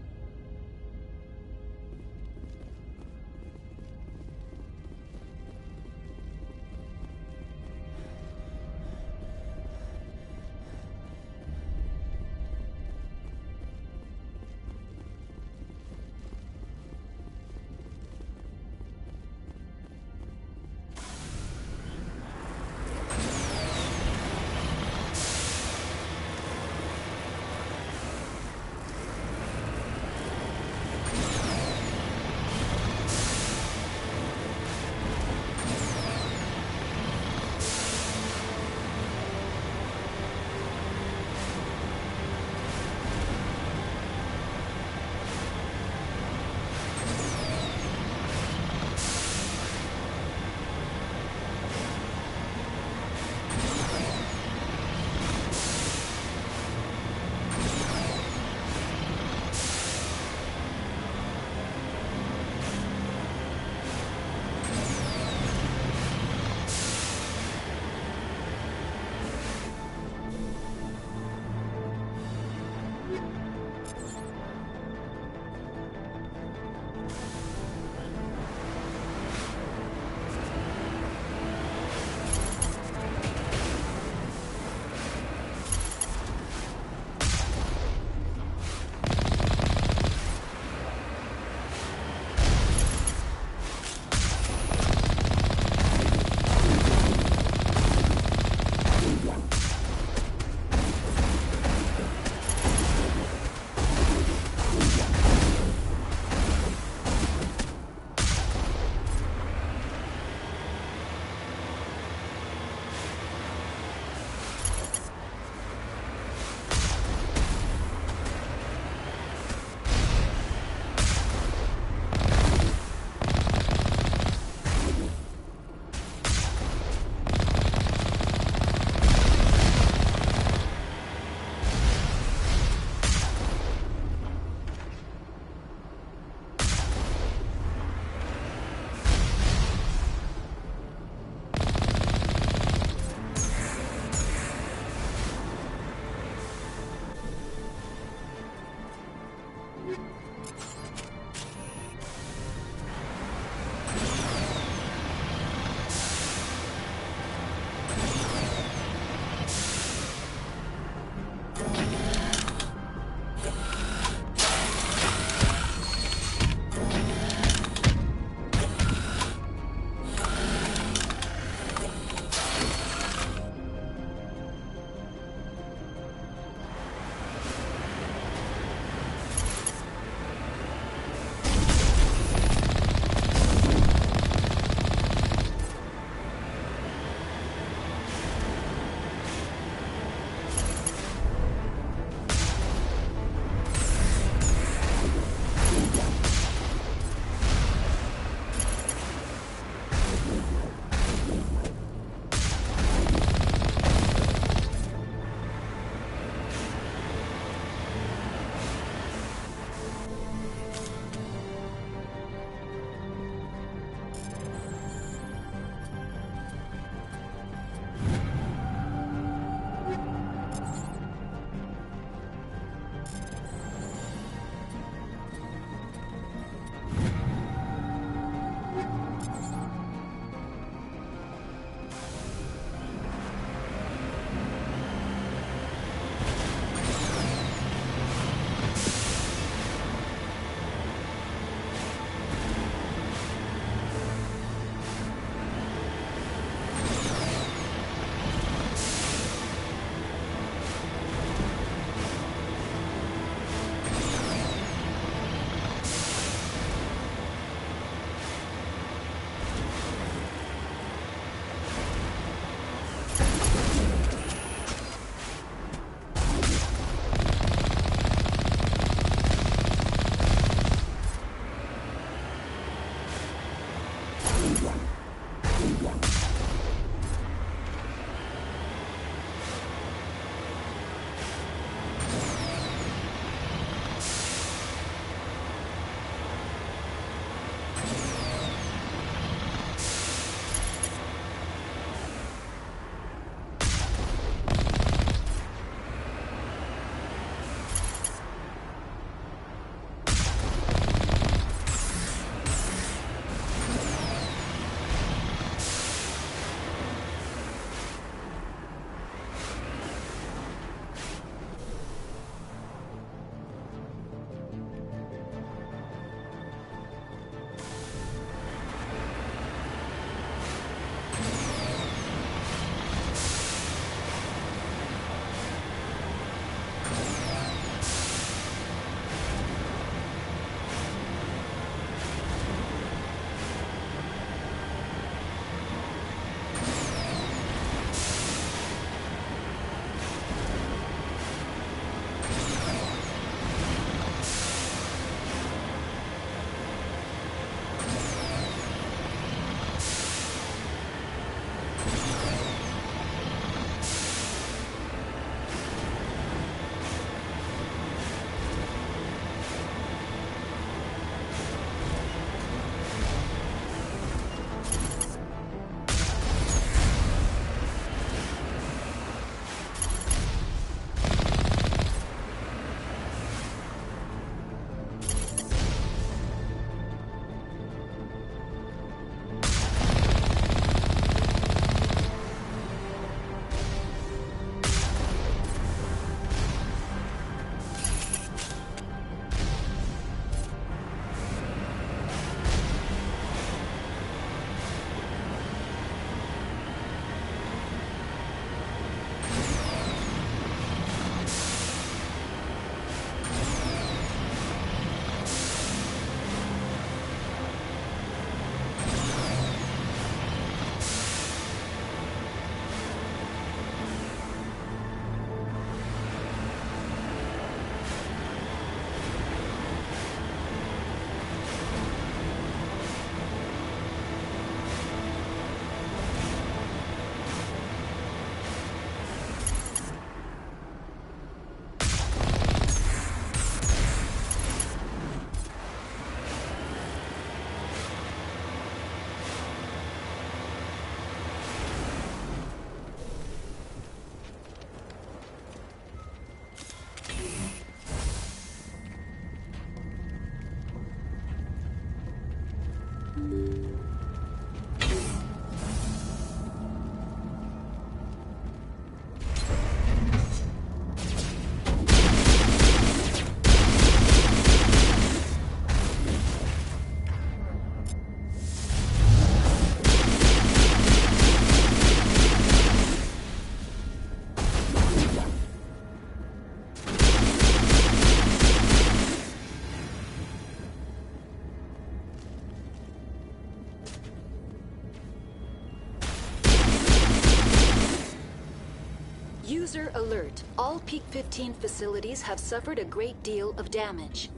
User alert. All Peak 15 facilities have suffered a great deal of damage.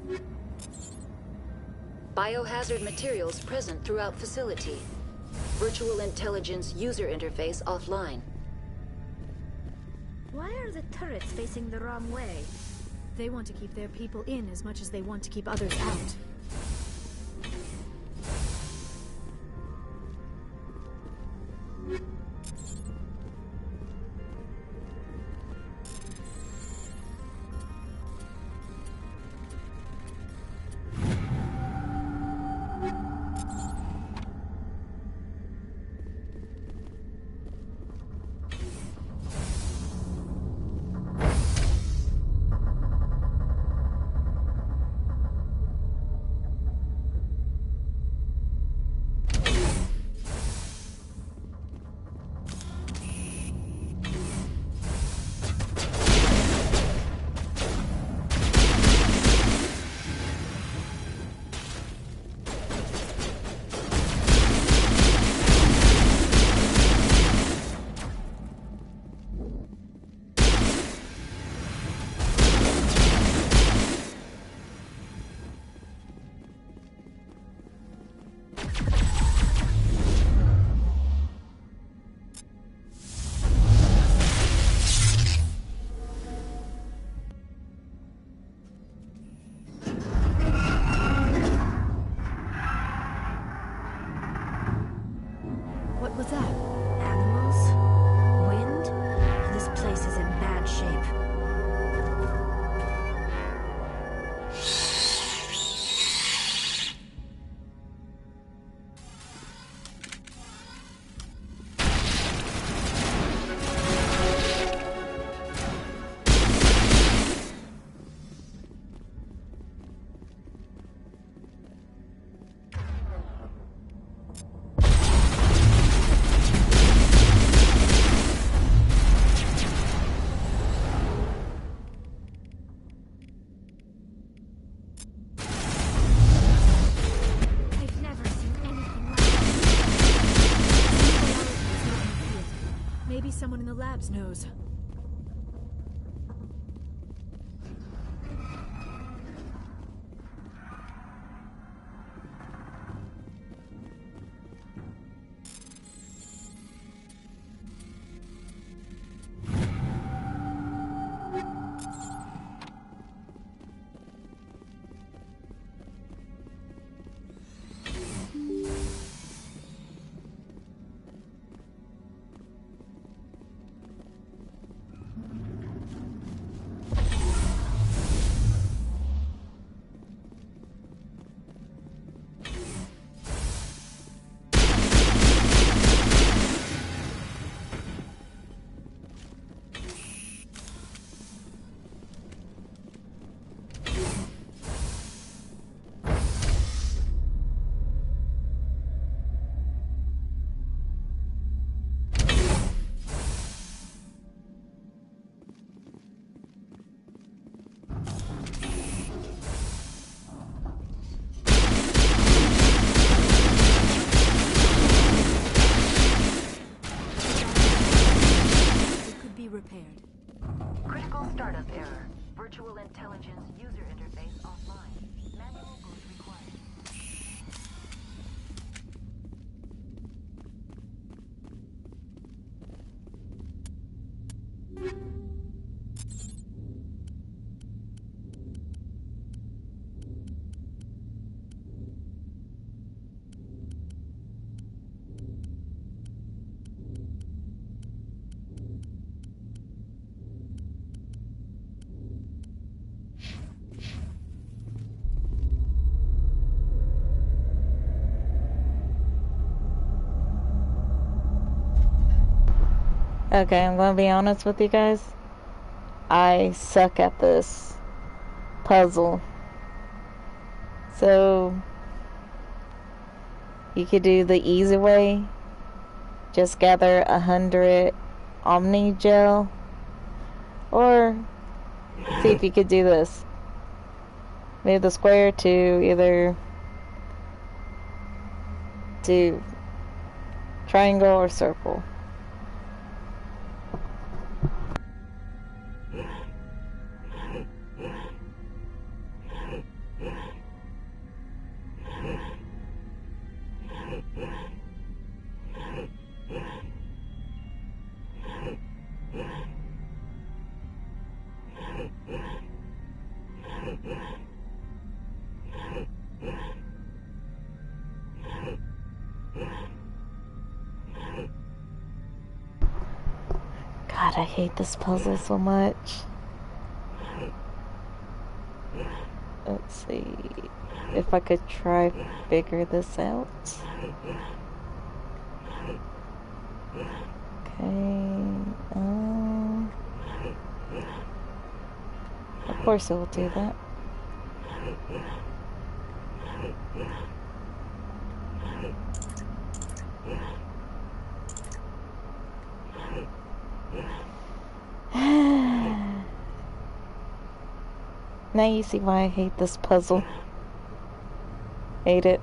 Biohazard materials present throughout facility. Virtual intelligence user interface offline. Why are the turrets facing the wrong way? They want to keep their people in as much as they want to keep others out. What was that? Animals? Wind? This place is in bad shape. Maybe someone in the labs knows. Repaired. Critical startup error. Virtual intelligence user interface offline. Manual boot required. Okay, I'm gonna be honest with you guys. I suck at this puzzle. So, you could do the easy way. Just gather 100 Omni Gel. Or, see if you could do this. Move the square to either do triangle or circle. I hate this puzzle so much. Let's see if I could try figure this out. Okay. Of course it will do that. Now you see why I hate this puzzle. Hate it.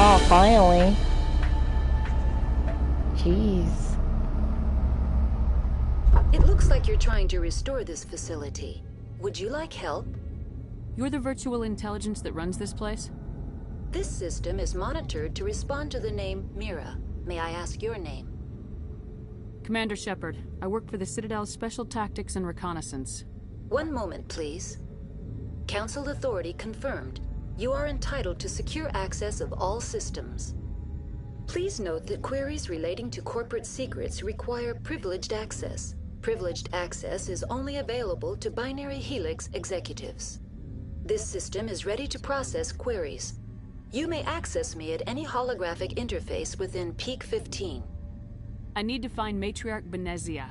Oh, finally. Jeez. It looks like you're trying to restore this facility. Would you like help? You're the virtual intelligence that runs this place? This system is monitored to respond to the name Mira. May I ask your name? Commander Shepard. I work for the Citadel's Special Tactics and Reconnaissance. One moment, please. Council authority confirmed. You are entitled to secure access of all systems. Please note that queries relating to corporate secrets require privileged access. Privileged access is only available to Binary Helix executives. This system is ready to process queries. You may access me at any holographic interface within Peak 15. I need to find Matriarch Benezia.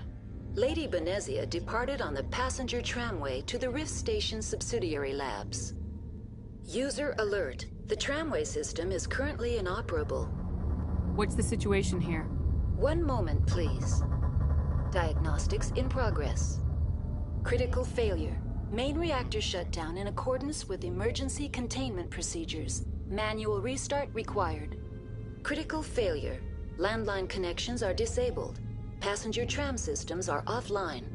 Lady Benezia departed on the passenger tramway to the Rift Station subsidiary labs. User alert. The tramway system is currently inoperable. What's the situation here? One moment, please. Diagnostics in progress. Critical failure. Main reactor shut down in accordance with emergency containment procedures. Manual restart required. Critical failure. Landline connections are disabled. Passenger tram systems are offline.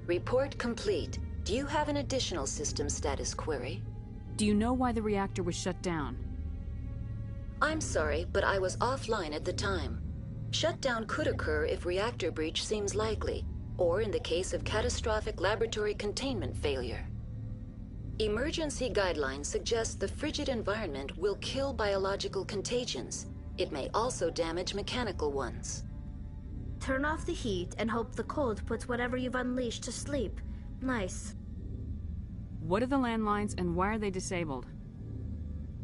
Report complete. Do you have an additional system status query? Do you know why the reactor was shut down? I'm sorry, but I was offline at the time. Shutdown could occur if reactor breach seems likely, or in the case of catastrophic laboratory containment failure. Emergency guidelines suggest the frigid environment will kill biological contagions. It may also damage mechanical ones. Turn off the heat and hope the cold puts whatever you've unleashed to sleep. Nice. What are the landlines and why are they disabled?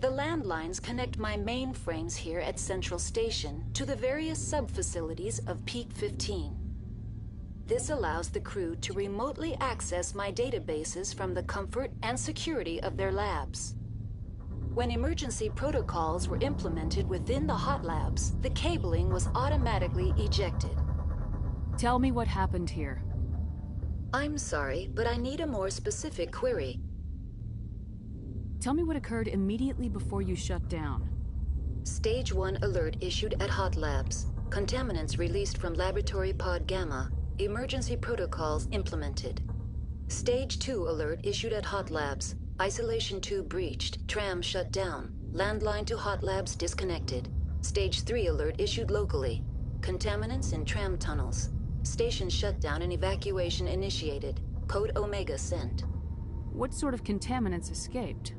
The landlines connect my mainframes here at Central Station to the various sub-facilities of Peak 15. This allows the crew to remotely access my databases from the comfort and security of their labs. When emergency protocols were implemented within the hot labs, the cabling was automatically ejected. Tell me what happened here. I'm sorry, but I need a more specific query. Tell me what occurred immediately before you shut down. Stage 1 alert issued at hot labs. Contaminants released from Laboratory Pod Gamma. Emergency protocols implemented. Stage 2 alert issued at hot labs. Isolation tube breached. Tram shut down. Landline to hot labs disconnected. Stage 3 alert issued locally. Contaminants in tram tunnels. Station shutdown and evacuation initiated. Code Omega sent. What sort of contaminants escaped?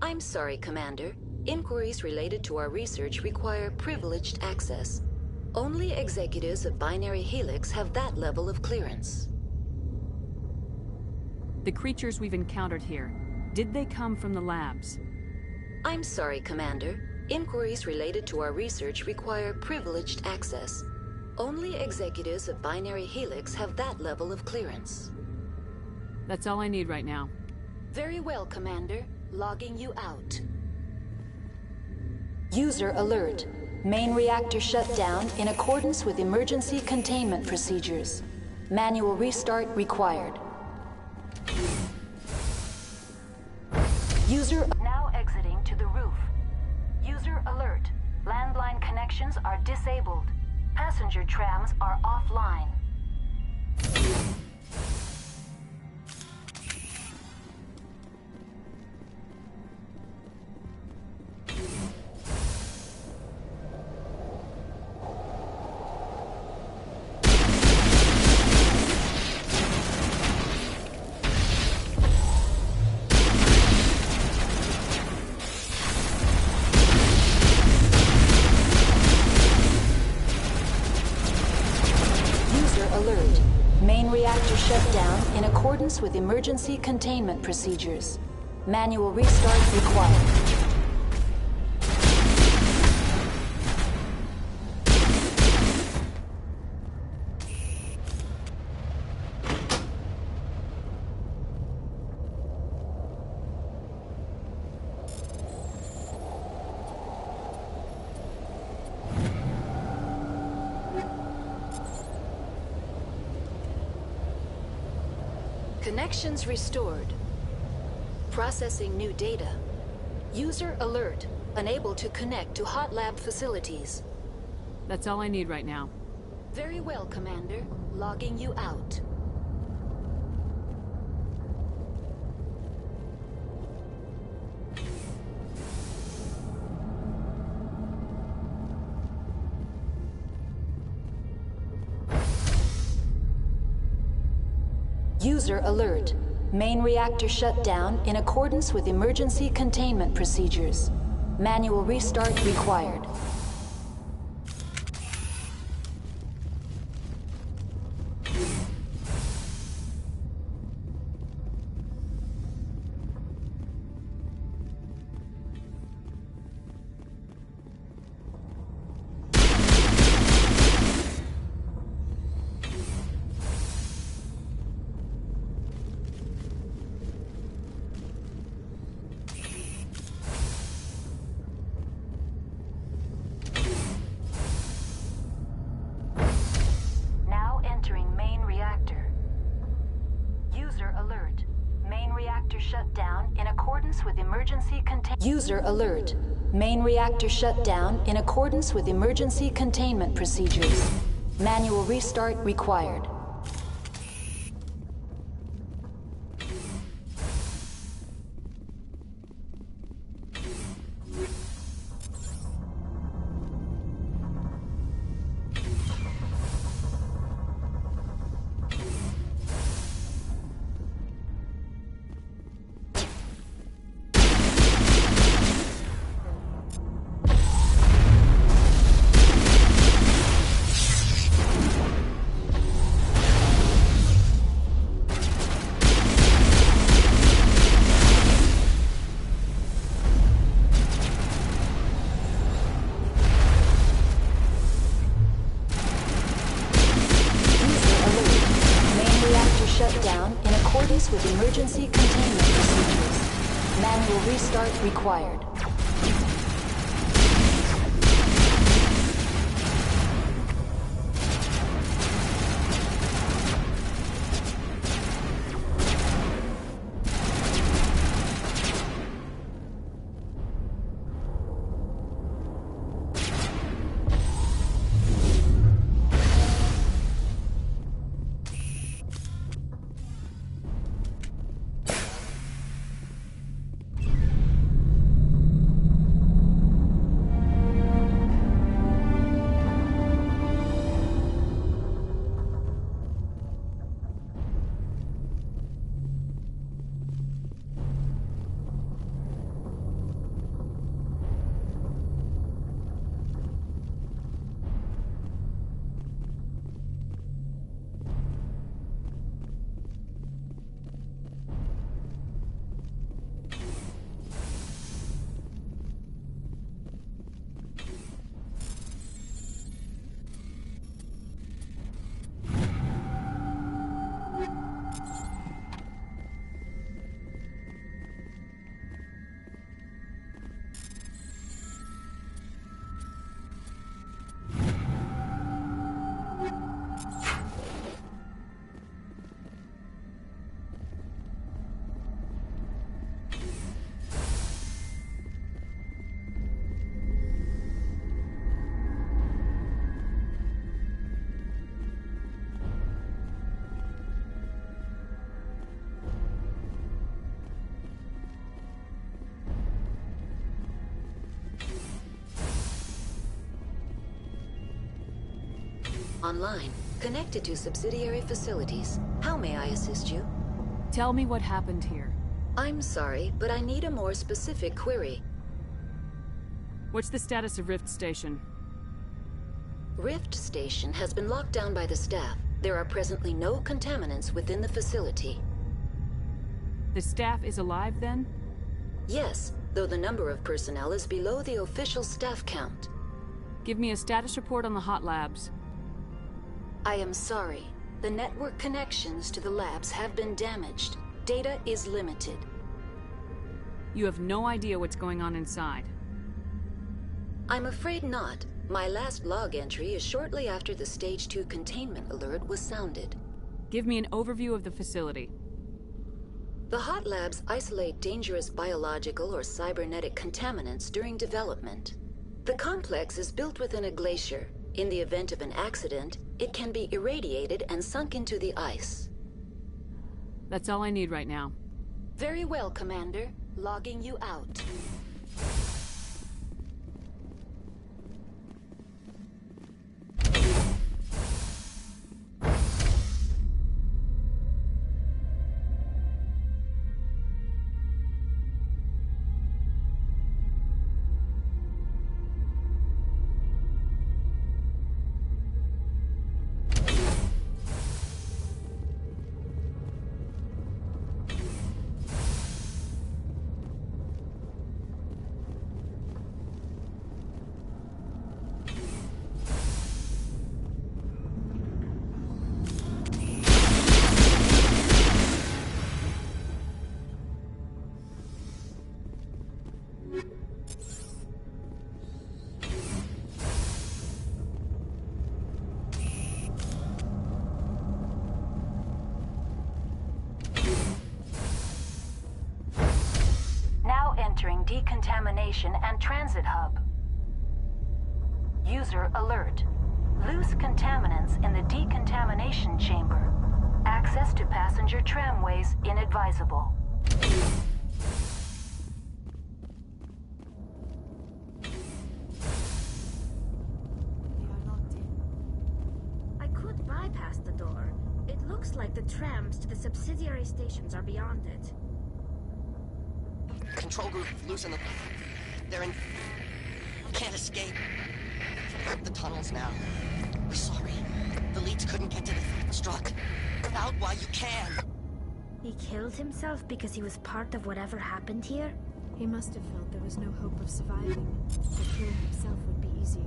I'm sorry, Commander. Inquiries related to our research require privileged access. Only executives of Binary Helix have that level of clearance. The creatures we've encountered here, did they come from the labs? I'm sorry, Commander. Inquiries related to our research require privileged access. Only executives of Binary Helix have that level of clearance. That's all I need right now. Very well, Commander. Logging you out. User alert. Main reactor shut down in accordance with emergency containment procedures. Manual restart required. User now exiting to the roof. User alert. Landline connections are disabled. Passenger trams are offline. Alert. Main reactor shut down in accordance with emergency containment procedures. Manual restart required. Connections restored. Processing new data. User alert. Unable to connect to hot lab facilities. That's all I need right now. Very well, Commander. Logging you out. User alert. Main reactor shut down in accordance with emergency containment procedures. Manual restart required. User alert. Main reactor shut down in accordance with emergency containment procedures. Manual restart required. With emergency containment procedures. Manual restart required. Online, connected to subsidiary facilities. How may I assist you? Tell me what happened here. I'm sorry, but I need a more specific query. What's the status of Rift Station? Rift Station has been locked down by the staff. There are presently no contaminants within the facility. The staff is alive, then? Yes, though the number of personnel is below the official staff count. Give me a status report on the hot labs. I am sorry. The network connections to the labs have been damaged. Data is limited. You have no idea what's going on inside. I'm afraid not. My last log entry is shortly after the Stage 2 containment alert was sounded. Give me an overview of the facility. The hot labs isolate dangerous biological or cybernetic contaminants during development. The complex is built within a glacier. In the event of an accident, it can be irradiated and sunk into the ice. That's all I need right now. Very well, Commander. Logging you out. Entering decontamination and transit hub. User alert. Loose contaminants in the decontamination chamber. Access to passenger tramways inadvisable. I could bypass the door. It looks like the trams to the subsidiary stations are beyond it. Control group, loosen them. They're in... Can't escape. The tunnels now. We're sorry. The leads couldn't get to the struck. Out while you can. He killed himself because he was part of whatever happened here? He must have felt there was no hope of surviving, that killing himself would be easier.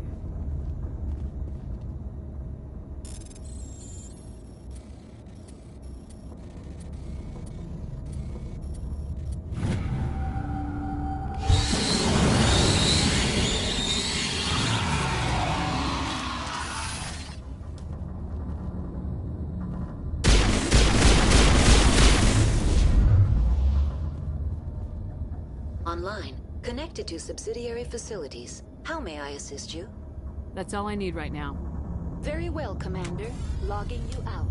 Online, connected to subsidiary facilities. How may I assist you? That's all I need right now. Very well, Commander. Logging you out.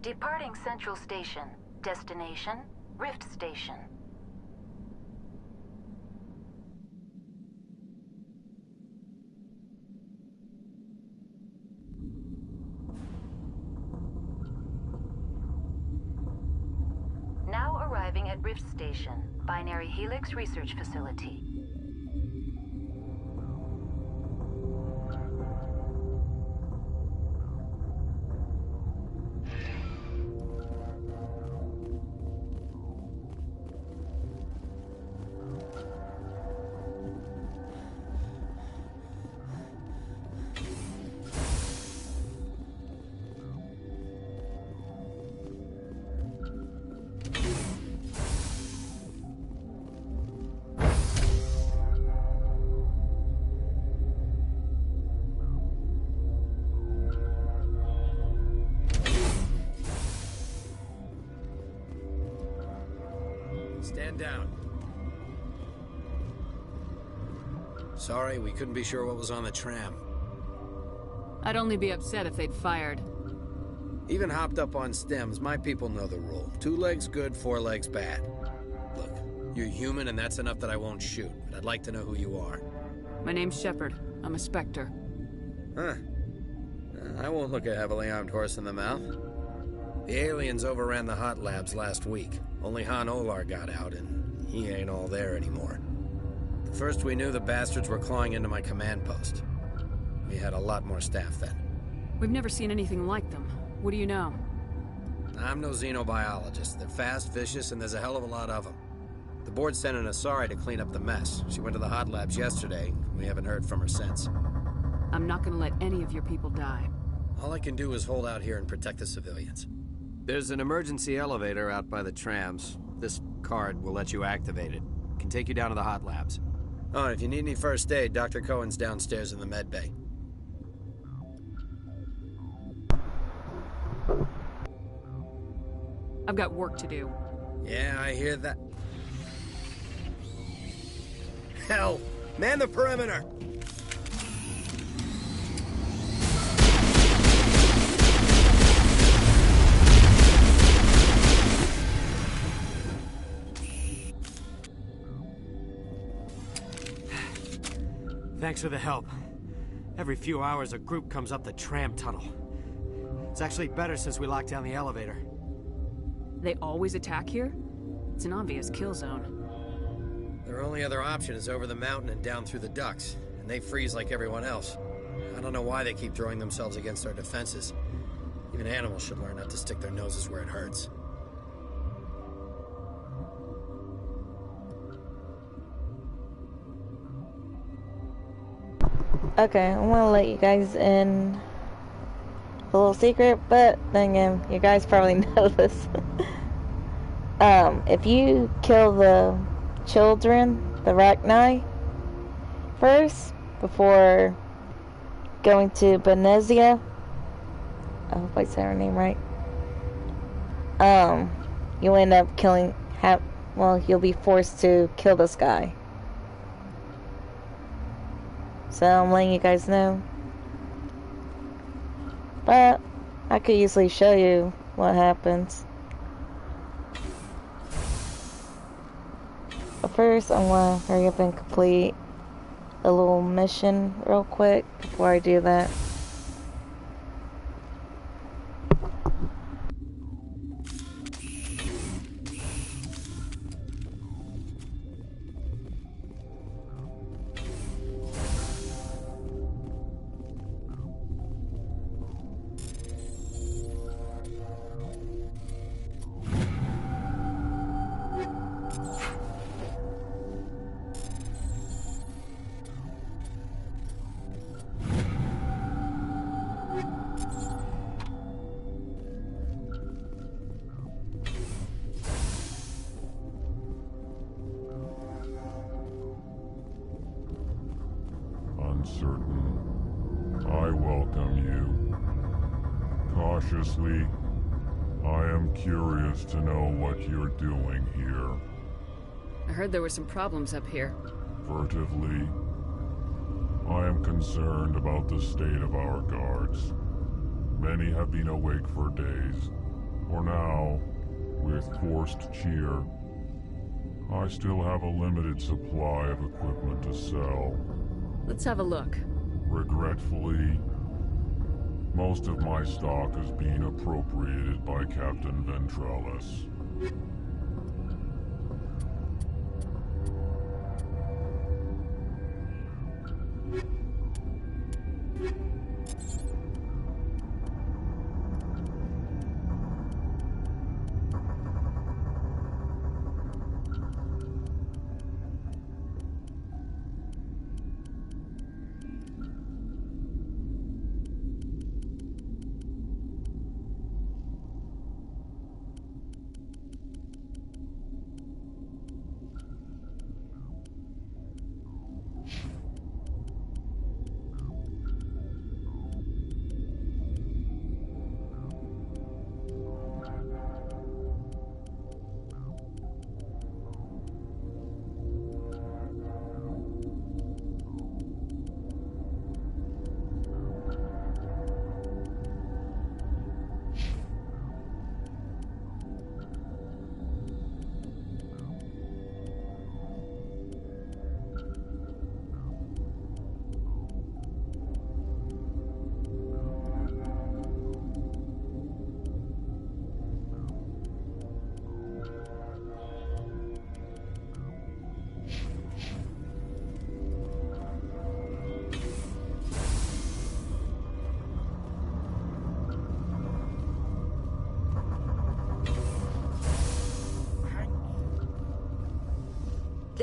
Departing Central Station. Destination, Rift Station. Now arriving at Rift Station, Binary Helix Research Facility. Man down. Sorry, we couldn't be sure what was on the tram. I'd only be upset if they'd fired. Even hopped up on stems, my people know the rule. 2 legs good, 4 legs bad. Look, you're human and that's enough that I won't shoot, but I'd like to know who you are. My name's Shepard. I'm a Spectre. Huh. I won't look a heavily armed horse in the mouth. The aliens overran the hot labs last week. Only Han Olar got out, and he ain't all there anymore. The first we knew, the bastards were clawing into my command post. We had a lot more staff then. We've never seen anything like them. What do you know? I'm no xenobiologist. They're fast, vicious, and there's a hell of a lot of them. The board sent an Asari to clean up the mess. She went to the hot labs yesterday. We haven't heard from her since. I'm not gonna let any of your people die. All I can do is hold out here and protect the civilians. There's an emergency elevator out by the trams. This card will let you activate it. Can take you down to the hot labs. Oh, and if you need any first aid, Dr. Cohen's downstairs in the med bay. I've got work to do. Yeah, I hear that. Hell! Man the perimeter! Thanks for the help. Every few hours, a group comes up the tram tunnel. It's actually better since we locked down the elevator. They always attack here? It's an obvious kill zone. Their only other option is over the mountain and down through the ducts, and they freeze like everyone else. I don't know why they keep throwing themselves against our defenses. Even animals should learn not to stick their noses where it hurts. Okay, I'm gonna let you guys in a little secret, but then again, you guys probably know this. If you kill the children, the Rachni, first, before going to Benezia, I hope I said her name right, you end up killing, well, you'll be forced to kill this guy. So I'm letting you guys know. But I could easily show you what happens. But first, I'm gonna hurry up and complete a little mission real quick before I do that. Uncertain, I welcome you. Cautiously, I am curious to know what you're doing here. I heard there were some problems up here. Furtively, I am concerned about the state of our guards. Many have been awake for days, for now, with forced cheer, I still have a limited supply of equipment to sell. Let's have a look. Regretfully, most of my stock is being appropriated by Captain Ventrellis.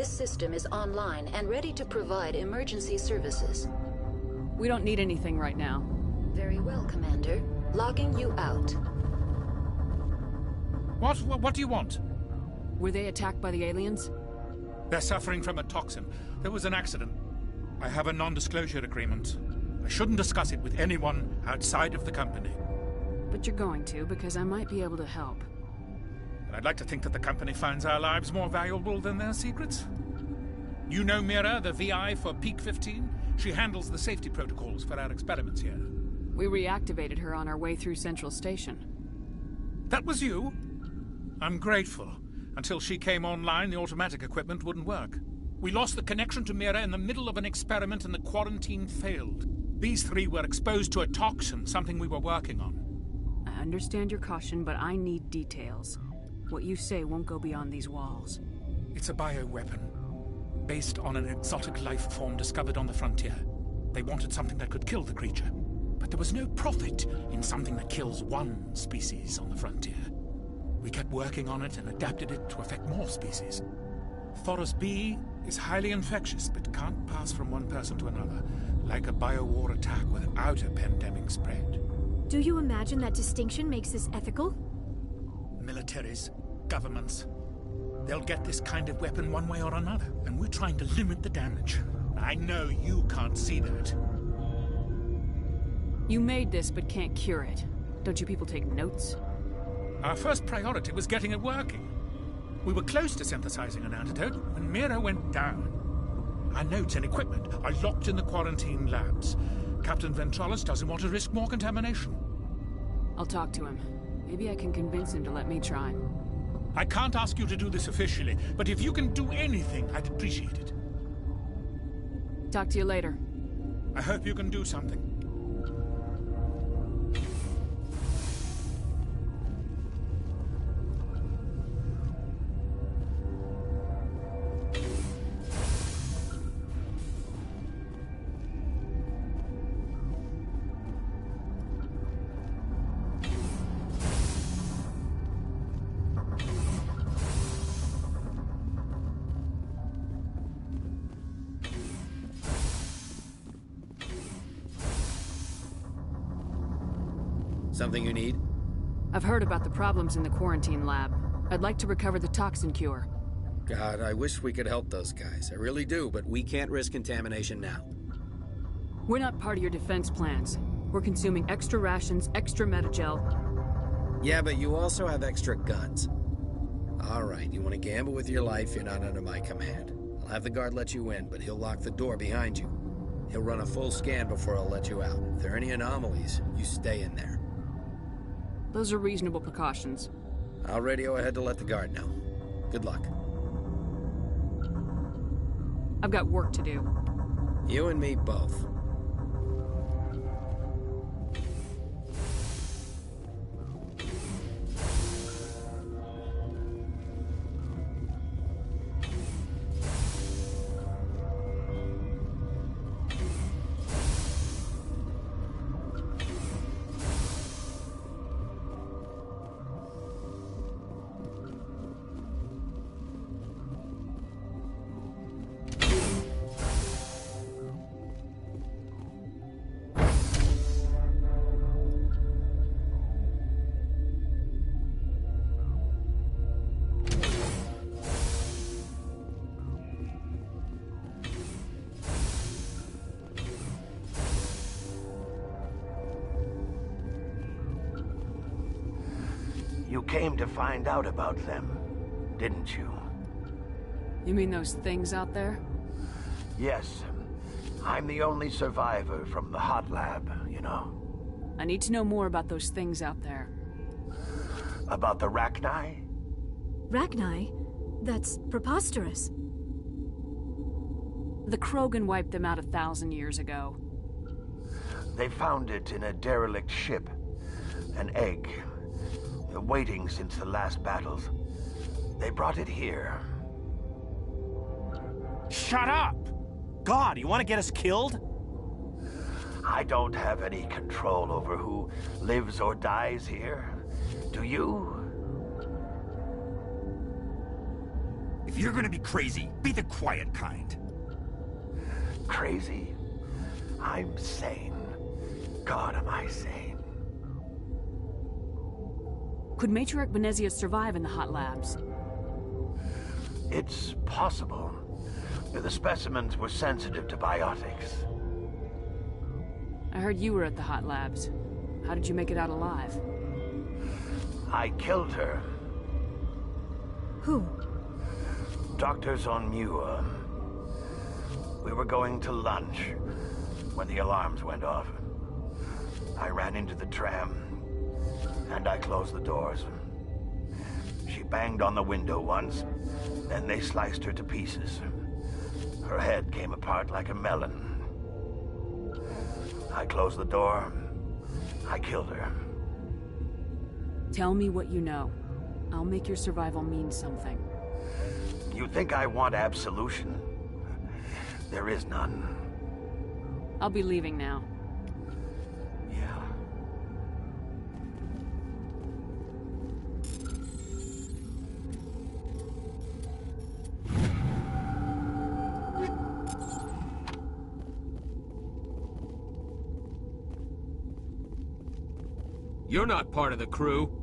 This system is online and ready to provide emergency services. We don't need anything right now. Very well, Commander. Logging you out. What do you want? Were they attacked by the aliens? They're suffering from a toxin. There was an accident. I have a non-disclosure agreement. I shouldn't discuss it with anyone outside of the company. But you're going to, because I might be able to help. And I'd like to think that the company finds our lives more valuable than their secrets. You know Mira, the VI for Peak 15? She handles the safety protocols for our experiments here. We reactivated her on our way through Central Station. That was you? I'm grateful. Until she came online, the automatic equipment wouldn't work. We lost the connection to Mira in the middle of an experiment and the quarantine failed. These three were exposed to a toxin, something we were working on. I understand your caution, but I need details. What you say won't go beyond these walls. It's a bioweapon, based on an exotic life form discovered on the frontier. They wanted something that could kill the creature, but there was no profit in something that kills one species on the frontier. We kept working on it and adapted it to affect more species. Thoros B is highly infectious, but can't pass from one person to another, like a biowar attack without a pandemic spread. Do you imagine that distinction makes this ethical? Militaries, governments, they'll get this kind of weapon one way or another, and we're trying to limit the damage. I know you can't see that. You made this, but can't cure it. Don't you people take notes? Our first priority was getting it working. We were close to synthesizing an antidote when Mira went down. Our notes and equipment are locked in the quarantine labs. Captain Ventralis doesn't want to risk more contamination. I'll talk to him. Maybe I can convince him to let me try. I can't ask you to do this officially, but if you can do anything, I'd appreciate it. Talk to you later. I hope you can do something. Something you need? I've heard about the problems in the quarantine lab. I'd like to recover the toxin cure. God, I wish we could help those guys. I really do, but we can't risk contamination now. We're not part of your defense plans. We're consuming extra rations, extra Metagel. Yeah, but you also have extra guns. All right, you want to gamble with your life, you're not under my command. I'll have the guard let you in, but he'll lock the door behind you. He'll run a full scan before I'll let you out. If there are any anomalies, you stay in there. Those are reasonable precautions. I'll radio ahead to let the guard know. Good luck. I've got work to do. You and me both. You came to find out about them, didn't you? You mean those things out there? Yes. I'm the only survivor from the hot lab, you know. I need to know more about those things out there. About the Rachni? Rachni? That's preposterous. The Krogan wiped them out 1,000 years ago. They found it in a derelict ship. An egg. Waiting since the last battles. They brought it here. Shut up! God, you want to get us killed? I don't have any control over who lives or dies here. Do you? If you're gonna be crazy, be the quiet kind. Crazy? I'm sane. God, am I sane. Could Matriarch Venezia survive in the hot labs? It's possible. The specimens were sensitive to biotics. I heard you were at the hot labs. How did you make it out alive? I killed her. Who? Doctors on Muir. We were going to lunch when the alarms went off. I ran into the tram, and I closed the doors. She banged on the window once, then they sliced her to pieces. Her head came apart like a melon. I closed the door. I killed her. Tell me what you know. I'll make your survival mean something. You think I want absolution? There is none. I'll be leaving now. Yeah. You're not part of the crew.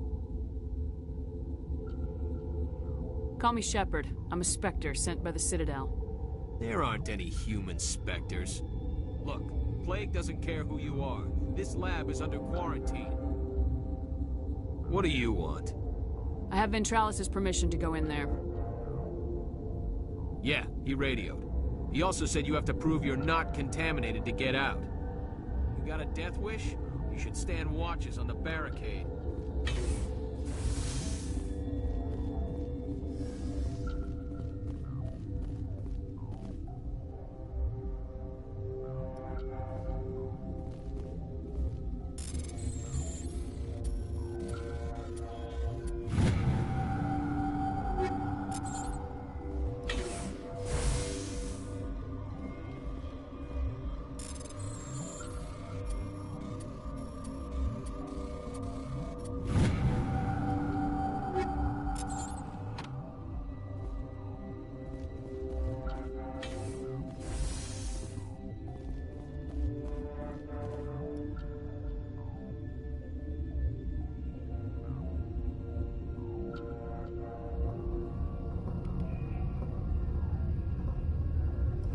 Call me Shepard. I'm a Spectre sent by the Citadel. There aren't any human specters. Look, Plague doesn't care who you are. This lab is under quarantine. What do you want? I have Ventralis' permission to go in there. Yeah, he radioed. He also said you have to prove you're not contaminated to get out. You got a death wish? You should stand watches on the barricade.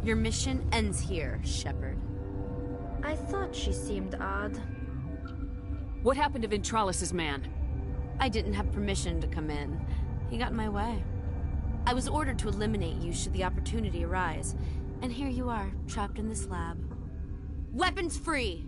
Your mission ends here, Shepard. I thought she seemed odd. What happened to Ventralis' man? I didn't have permission to come in. He got in my way. I was ordered to eliminate you should the opportunity arise. And here you are, trapped in this lab. Weapons free!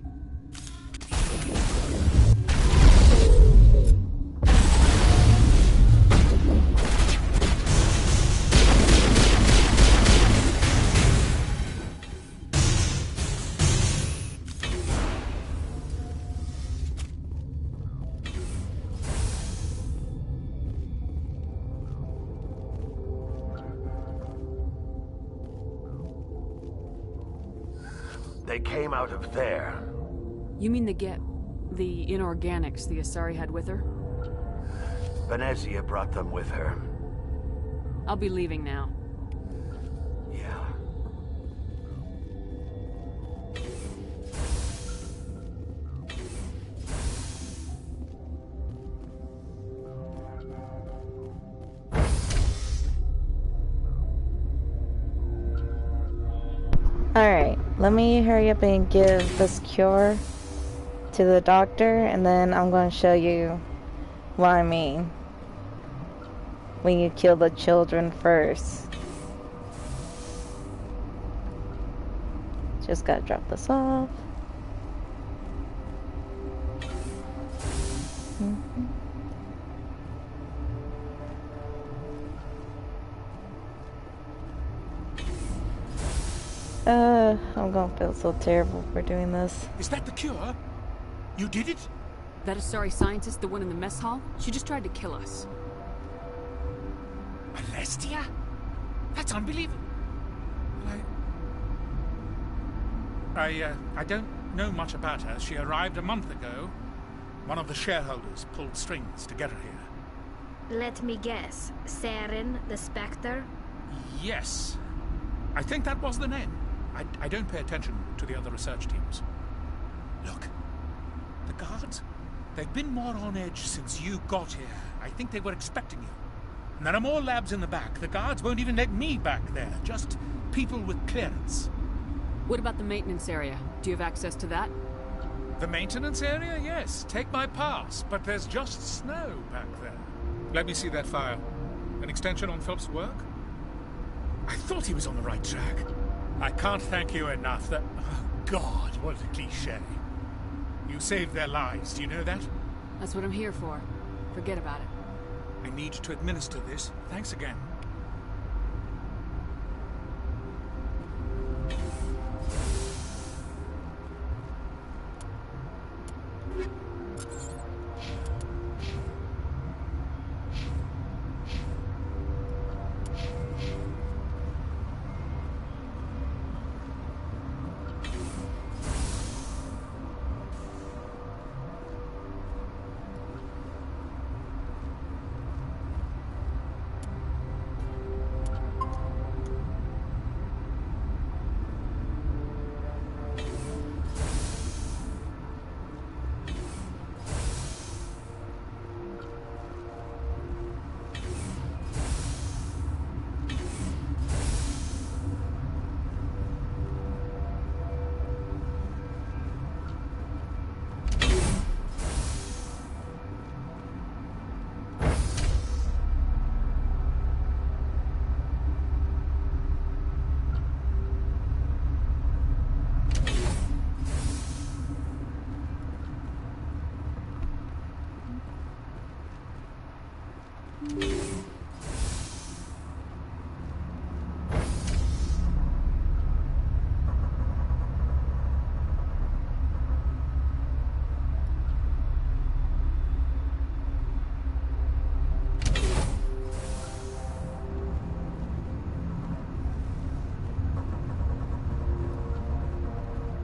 They came out of there. You mean the inorganics the Asari had with her? Venezia brought them with her. I'll be leaving now. Yeah. Alright, let me hurry up and give this cure to the doctor, and then I'm going to show you what I mean when you kill the children first. Just gotta drop this off. I'm gonna feel so terrible for doing this. Is that the cure? You did it? That Asari scientist, the one in the mess hall? She just tried to kill us. Alestia? That's unbelievable. I don't know much about her. She arrived a month ago. One of the shareholders pulled strings to get her here. Let me guess. Saren, the Spectre? Yes. I think that was the name. I don't pay attention to the other research teams. Look, the guards, they've been more on edge since you got here. I think they were expecting you. And there are more labs in the back. The guards won't even let me back there. Just people with clearance. What about the maintenance area? Do you have access to that? The maintenance area? Yes. Take my pass. But there's just snow back there. Let me see that file. An extension on Philip's work? I thought he was on the right track. I can't thank you enough that... Oh, God, what a cliché. You saved their lives, do you know that? That's what I'm here for. Forget about it. I need to administer this. Thanks again.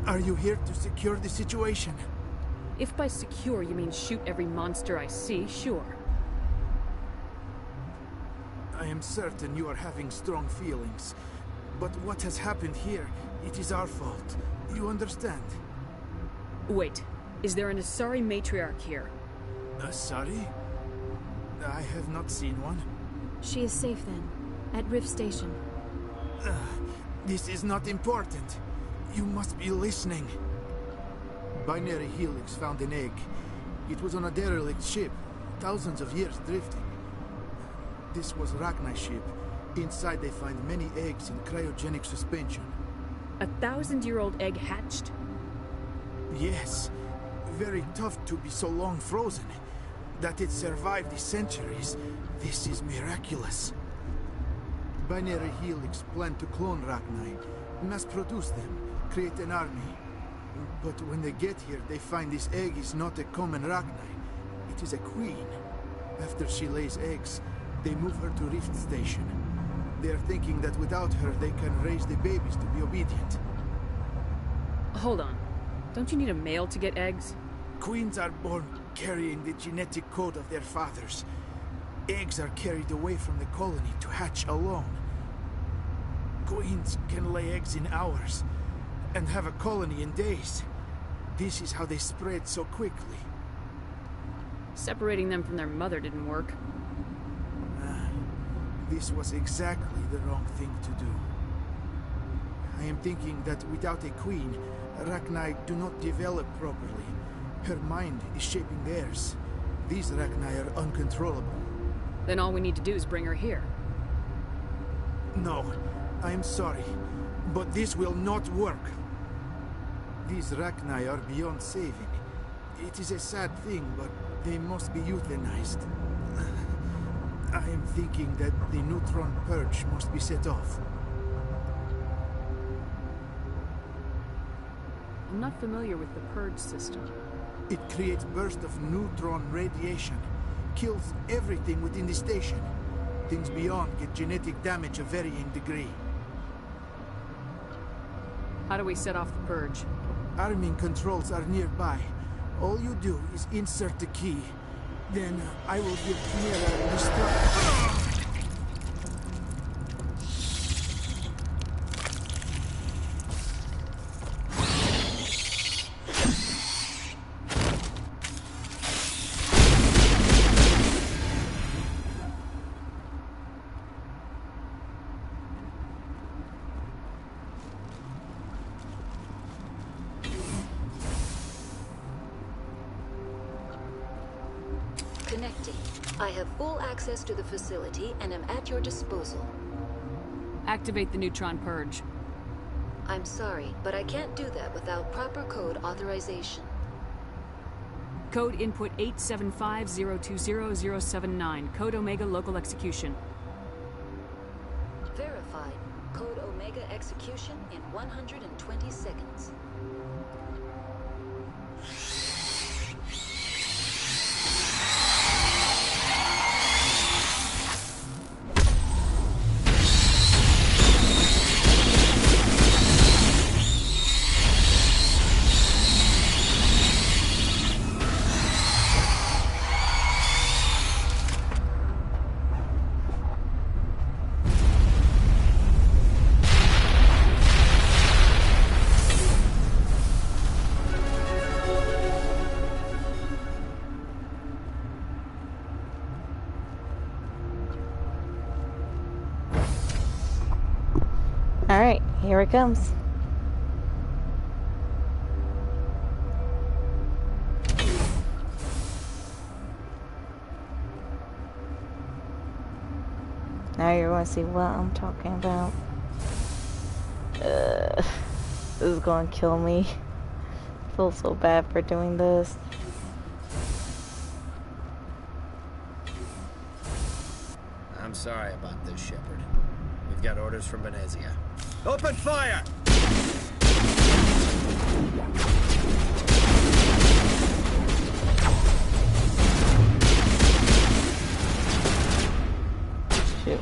Are you here to secure the situation? If by secure you mean shoot every monster I see, sure. I am certain you are having strong feelings. But what has happened here, it is our fault. You understand? Wait, is there an Asari matriarch here? Asari? I have not seen one. She is safe then, at Rift Station. This is not important. You must be listening. Binary Helix found an egg. It was on a derelict ship, thousands of years drifting. This was Rachni's ship. Inside they find many eggs in cryogenic suspension. 1,000-year-old egg hatched? Yes. Very tough to be so long frozen. That it survived the centuries, this is miraculous. Binary Helix planned to clone Rachni, mass produce them, create an army. But when they get here, they find this egg is not a common Rachni. It is a queen. After she lays eggs, they move her to Rift Station. They are thinking that without her, they can raise the babies to be obedient. Hold on. Don't you need a male to get eggs? Queens are born carrying the genetic code of their fathers. Eggs are carried away from the colony to hatch alone. Queens can lay eggs in hours and have a colony in days. This is how they spread so quickly. Separating them from their mother didn't work. This was exactly the wrong thing to do. I am thinking that without a queen, Rachni do not develop properly. Her mind is shaping theirs. These Rachni are uncontrollable. Then all we need to do is bring her here. No, I am sorry, but this will not work. These Rachni are beyond saving. It is a sad thing, but they must be euthanized. I am thinking that the neutron purge must be set off. I'm not familiar with the purge system. It creates bursts of neutron radiation, kills everything within the station. Things beyond get genetic damage of varying degree. How do we set off the purge? Arming controls are nearby. All you do is insert the key. Then I will give Liara the Accepting. I have full access to the facility and am at your disposal. Activate the neutron purge. I'm sorry, but I can't do that without proper code authorization. Code input 875020079. Code Omega local execution. Verified. Code Omega execution in 120 seconds. Alright, here it comes. Now you're going to see what I'm talking about. This is going to kill me. I feel so bad for doing this. I'm sorry about this, Shepard. We've got orders from Venezia. Open fire! Shoot.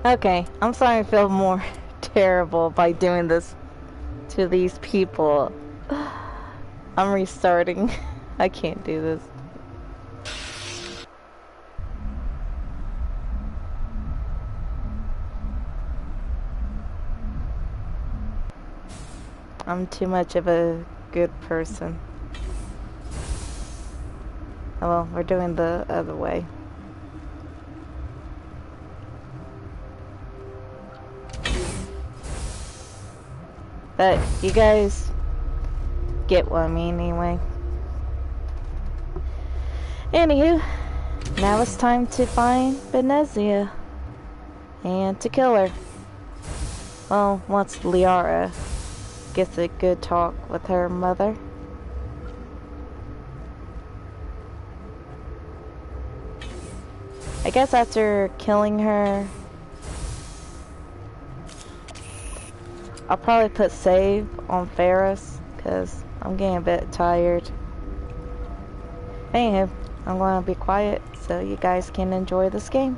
Okay, I'm starting to feel more terrible by doing this to these people. I'm restarting. I can't do this. I'm too much of a good person. Oh well, we're doing the other way. But you guys get what I mean anyway. Anywho, now it's time to find Venezia and to kill her. Well, once Liara gets a good talk with her mother. I guess after killing her, I'll probably put save on Ferris, because I'm getting a bit tired. Anywho, I'm going to be quiet so you guys can enjoy this game.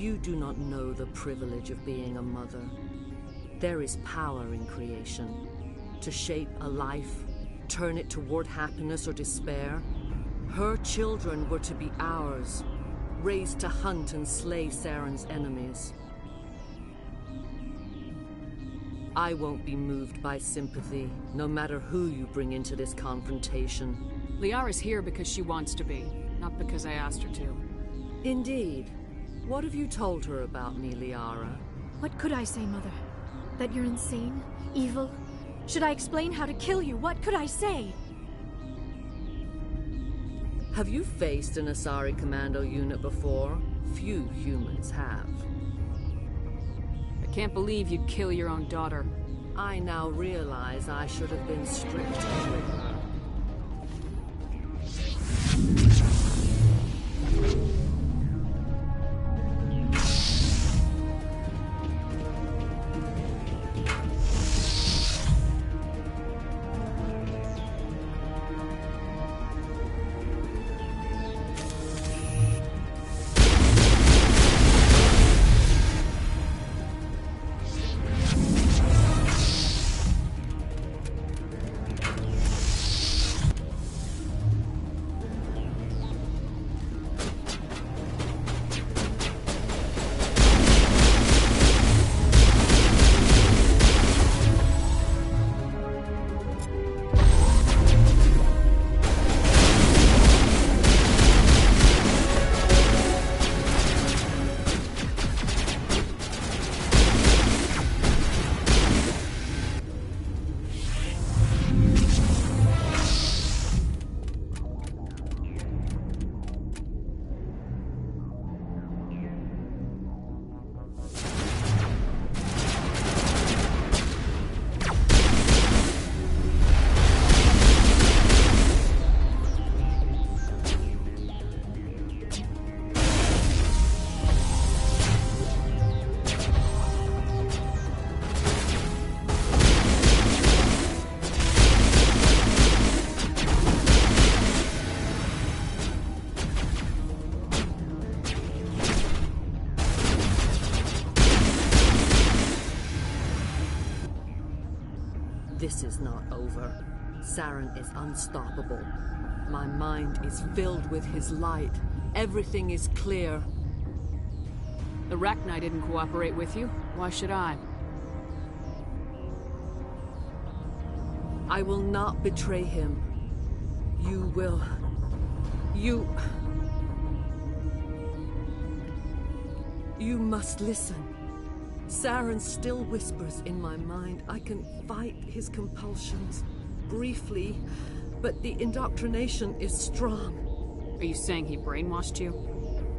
You do not know the privilege of being a mother. There is power in creation. To shape a life, turn it toward happiness or despair. Her children were to be ours, raised to hunt and slay Saren's enemies. I won't be moved by sympathy, no matter who you bring into this confrontation. Liara's here because she wants to be, not because I asked her to. Indeed. What have you told her about me, Liara? What could I say, Mother? That you're insane? Evil? Should I explain how to kill you? What could I say? Have you faced an Asari commando unit before? Few humans have. I can't believe you'd kill your own daughter. I now realize I should have been stricter with her. This is not over. Saren is unstoppable. My mind is filled with his light. Everything is clear. The Rachni didn't cooperate with you. Why should I? I will not betray him. You will. You must listen. Saren still whispers in my mind. I can fight his compulsions. Briefly, but the indoctrination is strong. Are you saying he brainwashed you?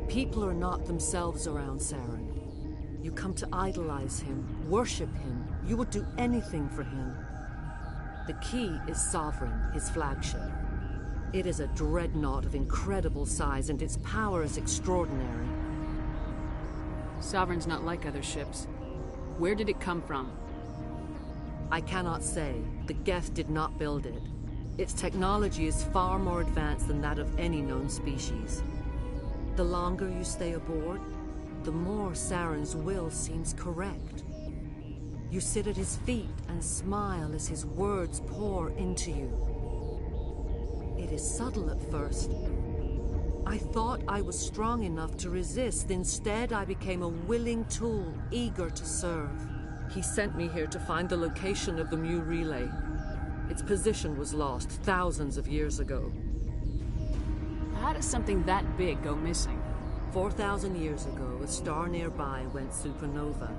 People are not themselves around Saren. You come to idolize him, worship him. You would do anything for him. The key is Sovereign, his flagship. It is a dreadnought of incredible size, and its power is extraordinary. Sovereign's not like other ships. Where did it come from? I cannot say. The Geth did not build it. Its technology is far more advanced than that of any known species. The longer you stay aboard, the more Saren's will seems correct. You sit at his feet and smile as his words pour into you. It is subtle at first. I thought I was strong enough to resist. Instead, I became a willing tool, eager to serve. He sent me here to find the location of the Mu relay. Its position was lost thousands of years ago. How does something that big go missing? 4,000 years ago, a star nearby went supernova.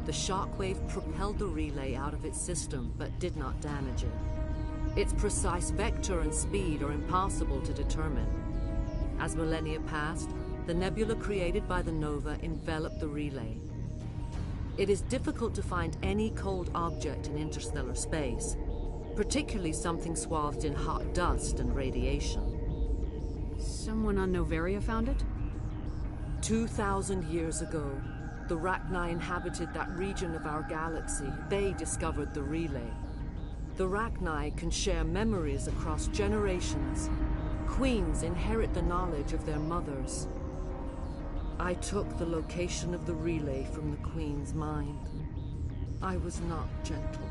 The shockwave propelled the relay out of its system, but did not damage it. Its precise vector and speed are impossible to determine. As millennia passed, the nebula created by the nova enveloped the relay. It is difficult to find any cold object in interstellar space, particularly something swathed in hot dust and radiation. Someone on Noveria found it? 2,000 years ago, the Rachni inhabited that region of our galaxy. They discovered the relay. The Rachni can share memories across generations. Queens inherit the knowledge of their mothers. I took the location of the relay from the Queen's mind. I was not gentle.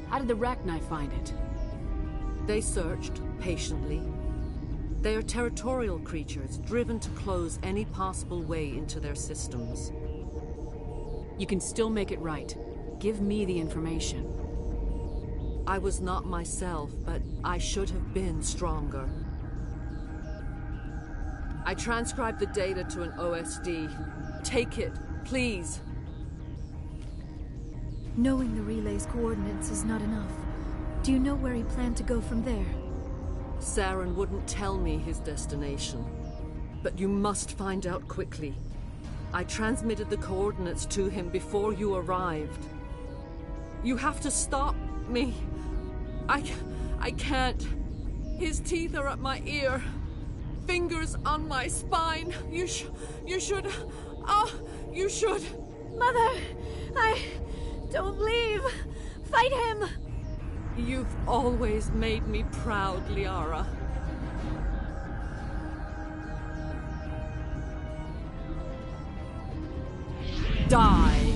How did the Rachni find it? They searched, patiently. They are territorial creatures, driven to close any possible way into their systems. You can still make it right. Give me the information. I was not myself, but I should have been stronger. I transcribed the data to an OSD. Take it, please. Knowing the relay's coordinates is not enough. Do you know where he planned to go from there? Saren wouldn't tell me his destination. But you must find out quickly. I transmitted the coordinates to him before you arrived. You have to stop me. I can't. His teeth are at my ear. Fingers on my spine. You should. Oh, you should. Mother, don't leave. Fight him. You've always made me proud, Liara. Die.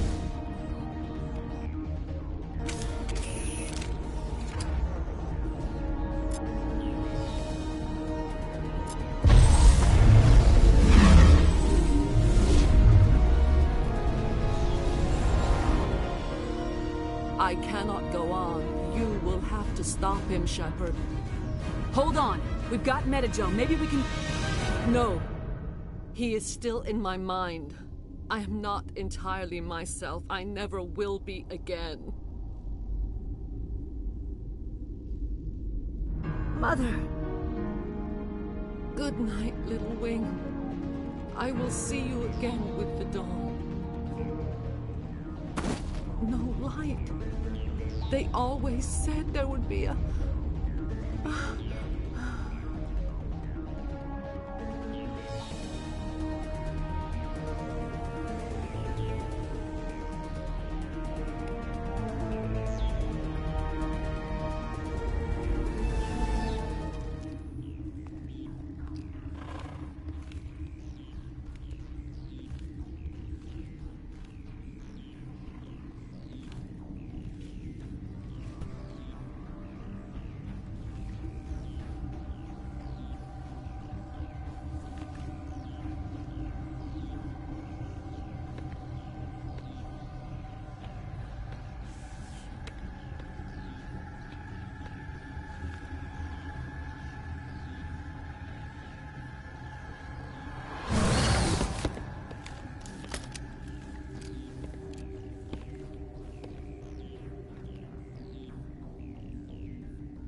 I cannot go on. You will have to stop him, Shepard. Hold on. We've got Metagel. Maybe we can... No. He is still in my mind. I am not entirely myself. I never will be again. Mother. Good night, little wing. I will see you again with the dawn. No light. They always said there would be a...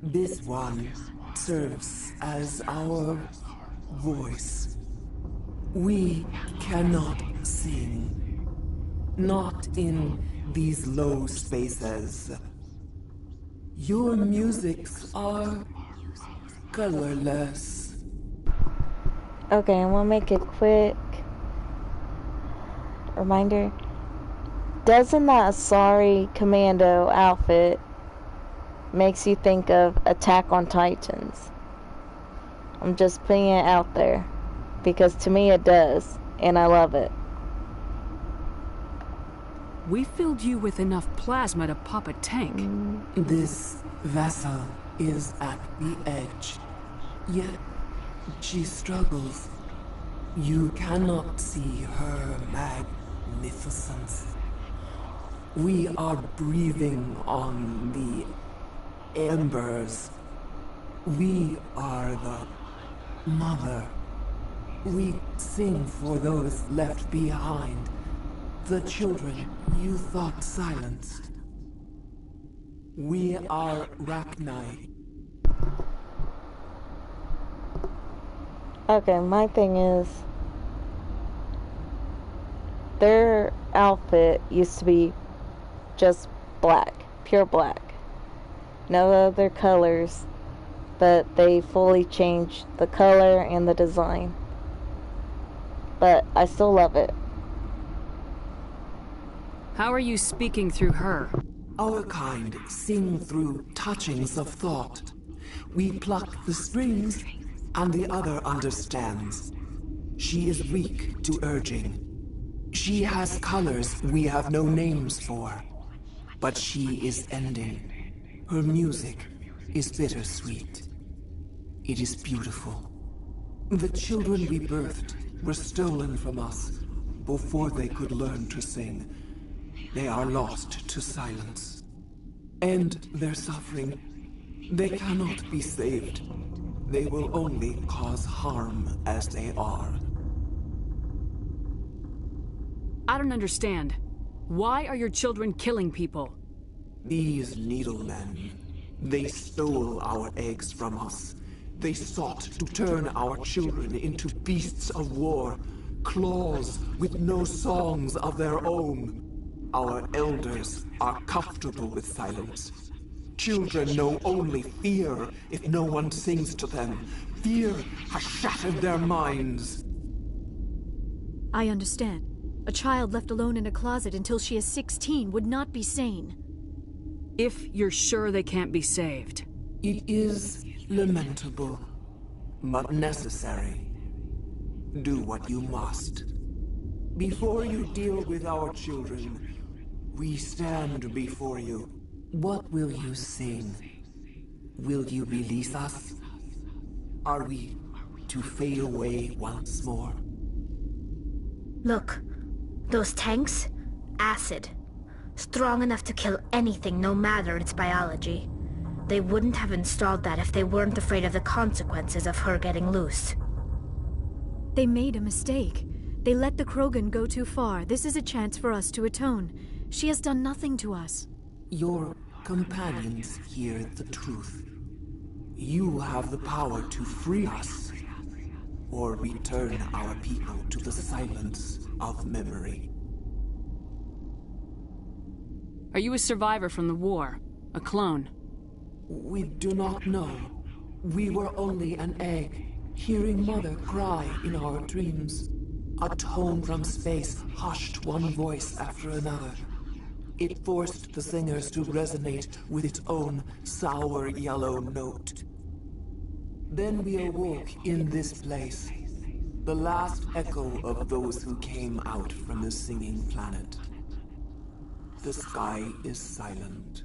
This one serves as our voice. We cannot sing. Not in these low spaces. Your musics are colorless. Okay, I'm gonna make a quick reminder. Doesn't that Asari commando outfit makes you think of Attack on Titans? I'm just putting it out there because to me it does, and I love it. We filled you with enough plasma to pop a tank. This vessel is at the edge, yet she struggles. You cannot see her magnificence. We are breathing on the embers. We are the mother. We sing for those left behind, the children you thought silenced. We are Rachni. Okay, my thing is, their outfit used to be just black, pure black. No other colors, but they fully changed the color and the design. But I still love it. How are you speaking through her? Our kind sing through touchings of thought. We pluck the strings, and the other understands. She is weak to urging. She has colors we have no names for. But she is ending. Her music is bittersweet. It is beautiful. The children we birthed were stolen from us before they could learn to sing. They are lost to silence. And their suffering, they cannot be saved. They will only cause harm as they are. I don't understand. Why are your children killing people? These needlemen, they stole our eggs from us. They sought to turn our children into beasts of war, claws with no songs of their own. Our elders are comfortable with silence. Children know only fear if no one sings to them. Fear has shattered their minds. I understand. A child left alone in a closet until she is 16 would not be sane. If you're sure they can't be saved. It is lamentable, but necessary. Do what you must. Before you deal with our children, we stand before you. What will you sing? Will you release us? Are we to fade away once more? Look, those tanks? Acid. Strong enough to kill anything, no matter its biology. They wouldn't have installed that if they weren't afraid of the consequences of her getting loose. They made a mistake. They let the Krogan go too far. This is a chance for us to atone. She has done nothing to us. Your companions hear the truth. You have the power to free us, or return our people to the silence of memory. Are you a survivor from the war? A clone? We do not know. We were only an egg, hearing Mother cry in our dreams. A tone from space hushed one voice after another. It forced the singers to resonate with its own sour yellow note. Then we awoke in this place, the last echo of those who came out from the singing planet. The sky is silent.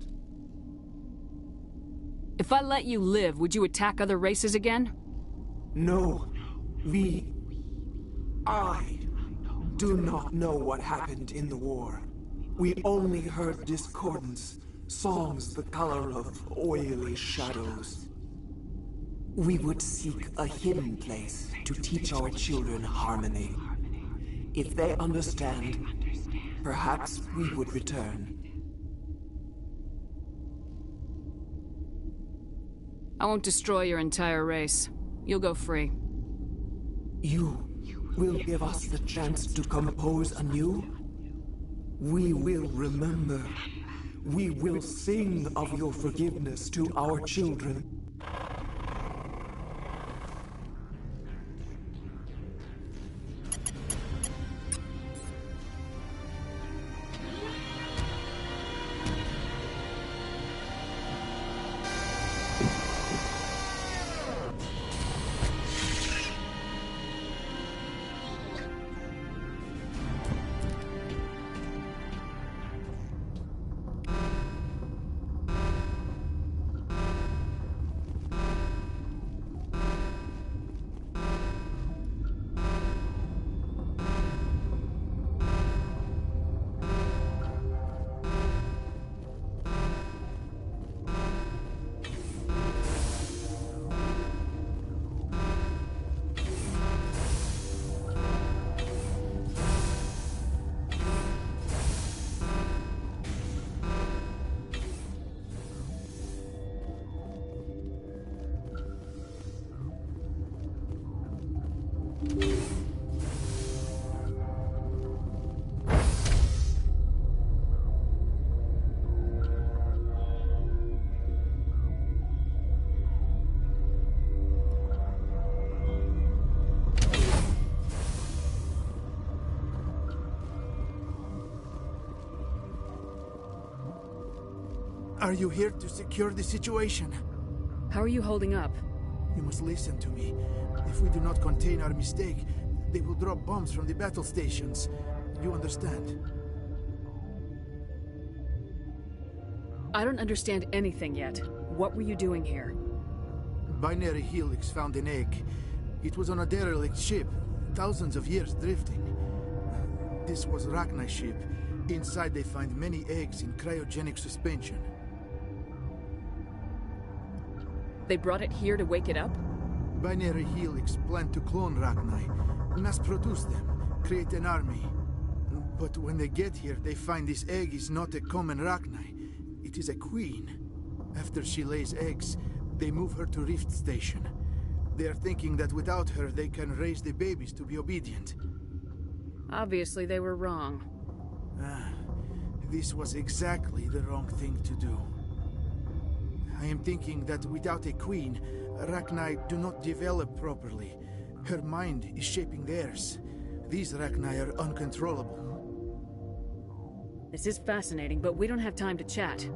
If I let you live, would you attack other races again? No. I do not know what happened in the war. We only heard discordance, songs the color of oily shadows. We would seek a hidden place to teach our children harmony. If they understand, perhaps we would return. I won't destroy your entire race. You'll go free. You will give us the chance to compose anew? We will remember. We will sing of your forgiveness to our children. Are you here to secure the situation? How are you holding up? You must listen to me. If we do not contain our mistake, They will drop bombs from the battle stations. You understand? I don't understand anything yet. What were you doing here? Binary Helix found an egg. It was on a derelict ship, thousands of years drifting. This was Rachni's ship. Inside they find many eggs in cryogenic suspension. They brought it here to wake it up? Binary Helix planned to clone Rachni, mass-produce them, create an army. But when they get here, they find this egg is not a common Rachni. It is a queen. After she lays eggs, they move her to Rift Station. They are thinking that without her, they can raise the babies to be obedient. Obviously, they were wrong. This was exactly the wrong thing to do. I am thinking that without a queen, Rachni do not develop properly. Her mind is shaping theirs. These Rachni are uncontrollable. This is fascinating, but we don't have time to chat.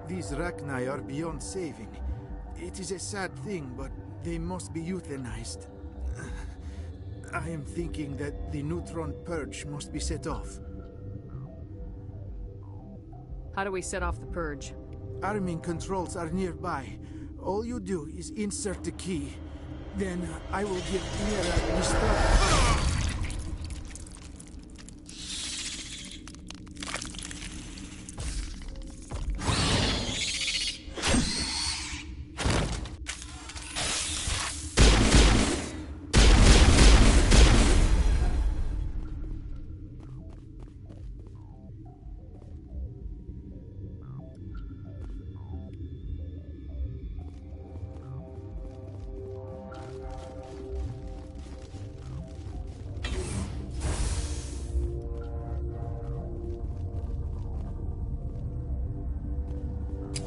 These Rachni are beyond saving. It is a sad thing, but they must be euthanized. I am thinking that the neutron purge must be set off. How do we set off the purge? Arming controls are nearby. All you do is insert the key. Then I will give Liara the start.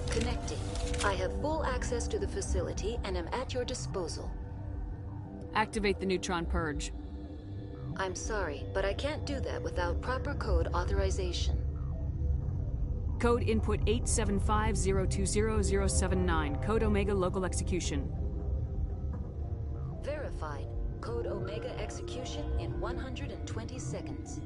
Connecting. I have full access to the facility and am at your disposal. Activate the neutron purge. I'm sorry, but I can't do that without proper code authorization. Code input 875020079. Code Omega local execution. Verified. Code Omega execution in 120 seconds.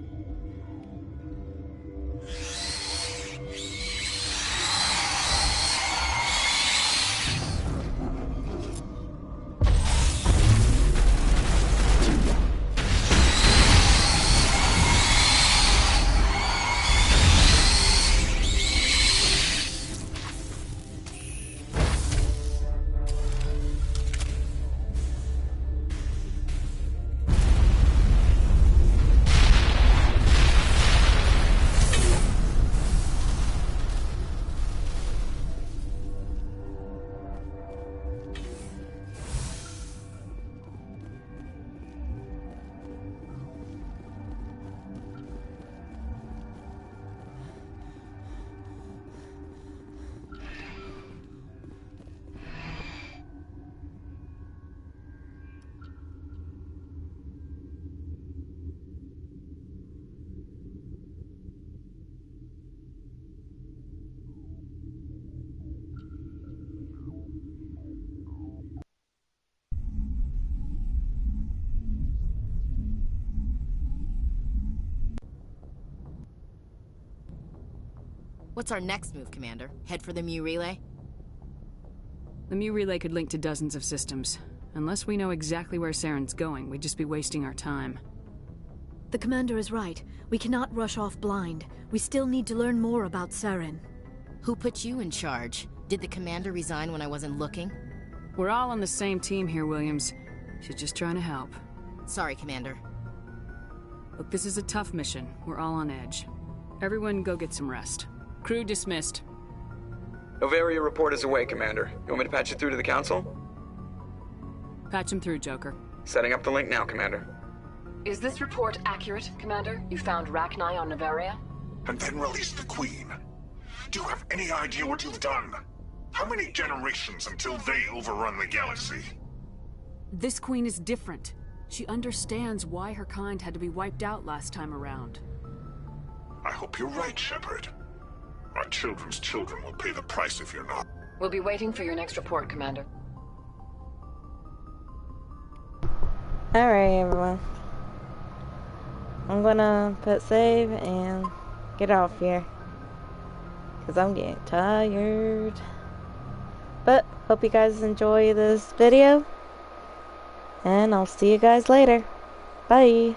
What's our next move, Commander? Head for the Mu Relay? The Mu Relay could link to dozens of systems. Unless we know exactly where Saren's going, we'd just be wasting our time. The commander is right. We cannot rush off blind. We still need to learn more about Saren. Who put you in charge? Did the commander resign when I wasn't looking? We're all on the same team here, Williams. She's just trying to help. Sorry, Commander. Look, this is a tough mission. We're all on edge. Everyone go get some rest. Crew dismissed. Novaria report is away, Commander. You want me to patch it through to the Council? Patch him through, Joker. Setting up the link now, Commander. Is this report accurate, Commander? You found Rachni on Novaria? And then released the Queen. Do you have any idea what you've done? How many generations until they overrun the galaxy? This Queen is different. She understands why her kind had to be wiped out last time around. I hope you're right, Shepard. Our children's children will pay the price if you're not. We'll be waiting for your next report, Commander. Alright, everyone. I'm gonna put save and get off here, because I'm getting tired. But hope you guys enjoy this video, and I'll see you guys later. Bye.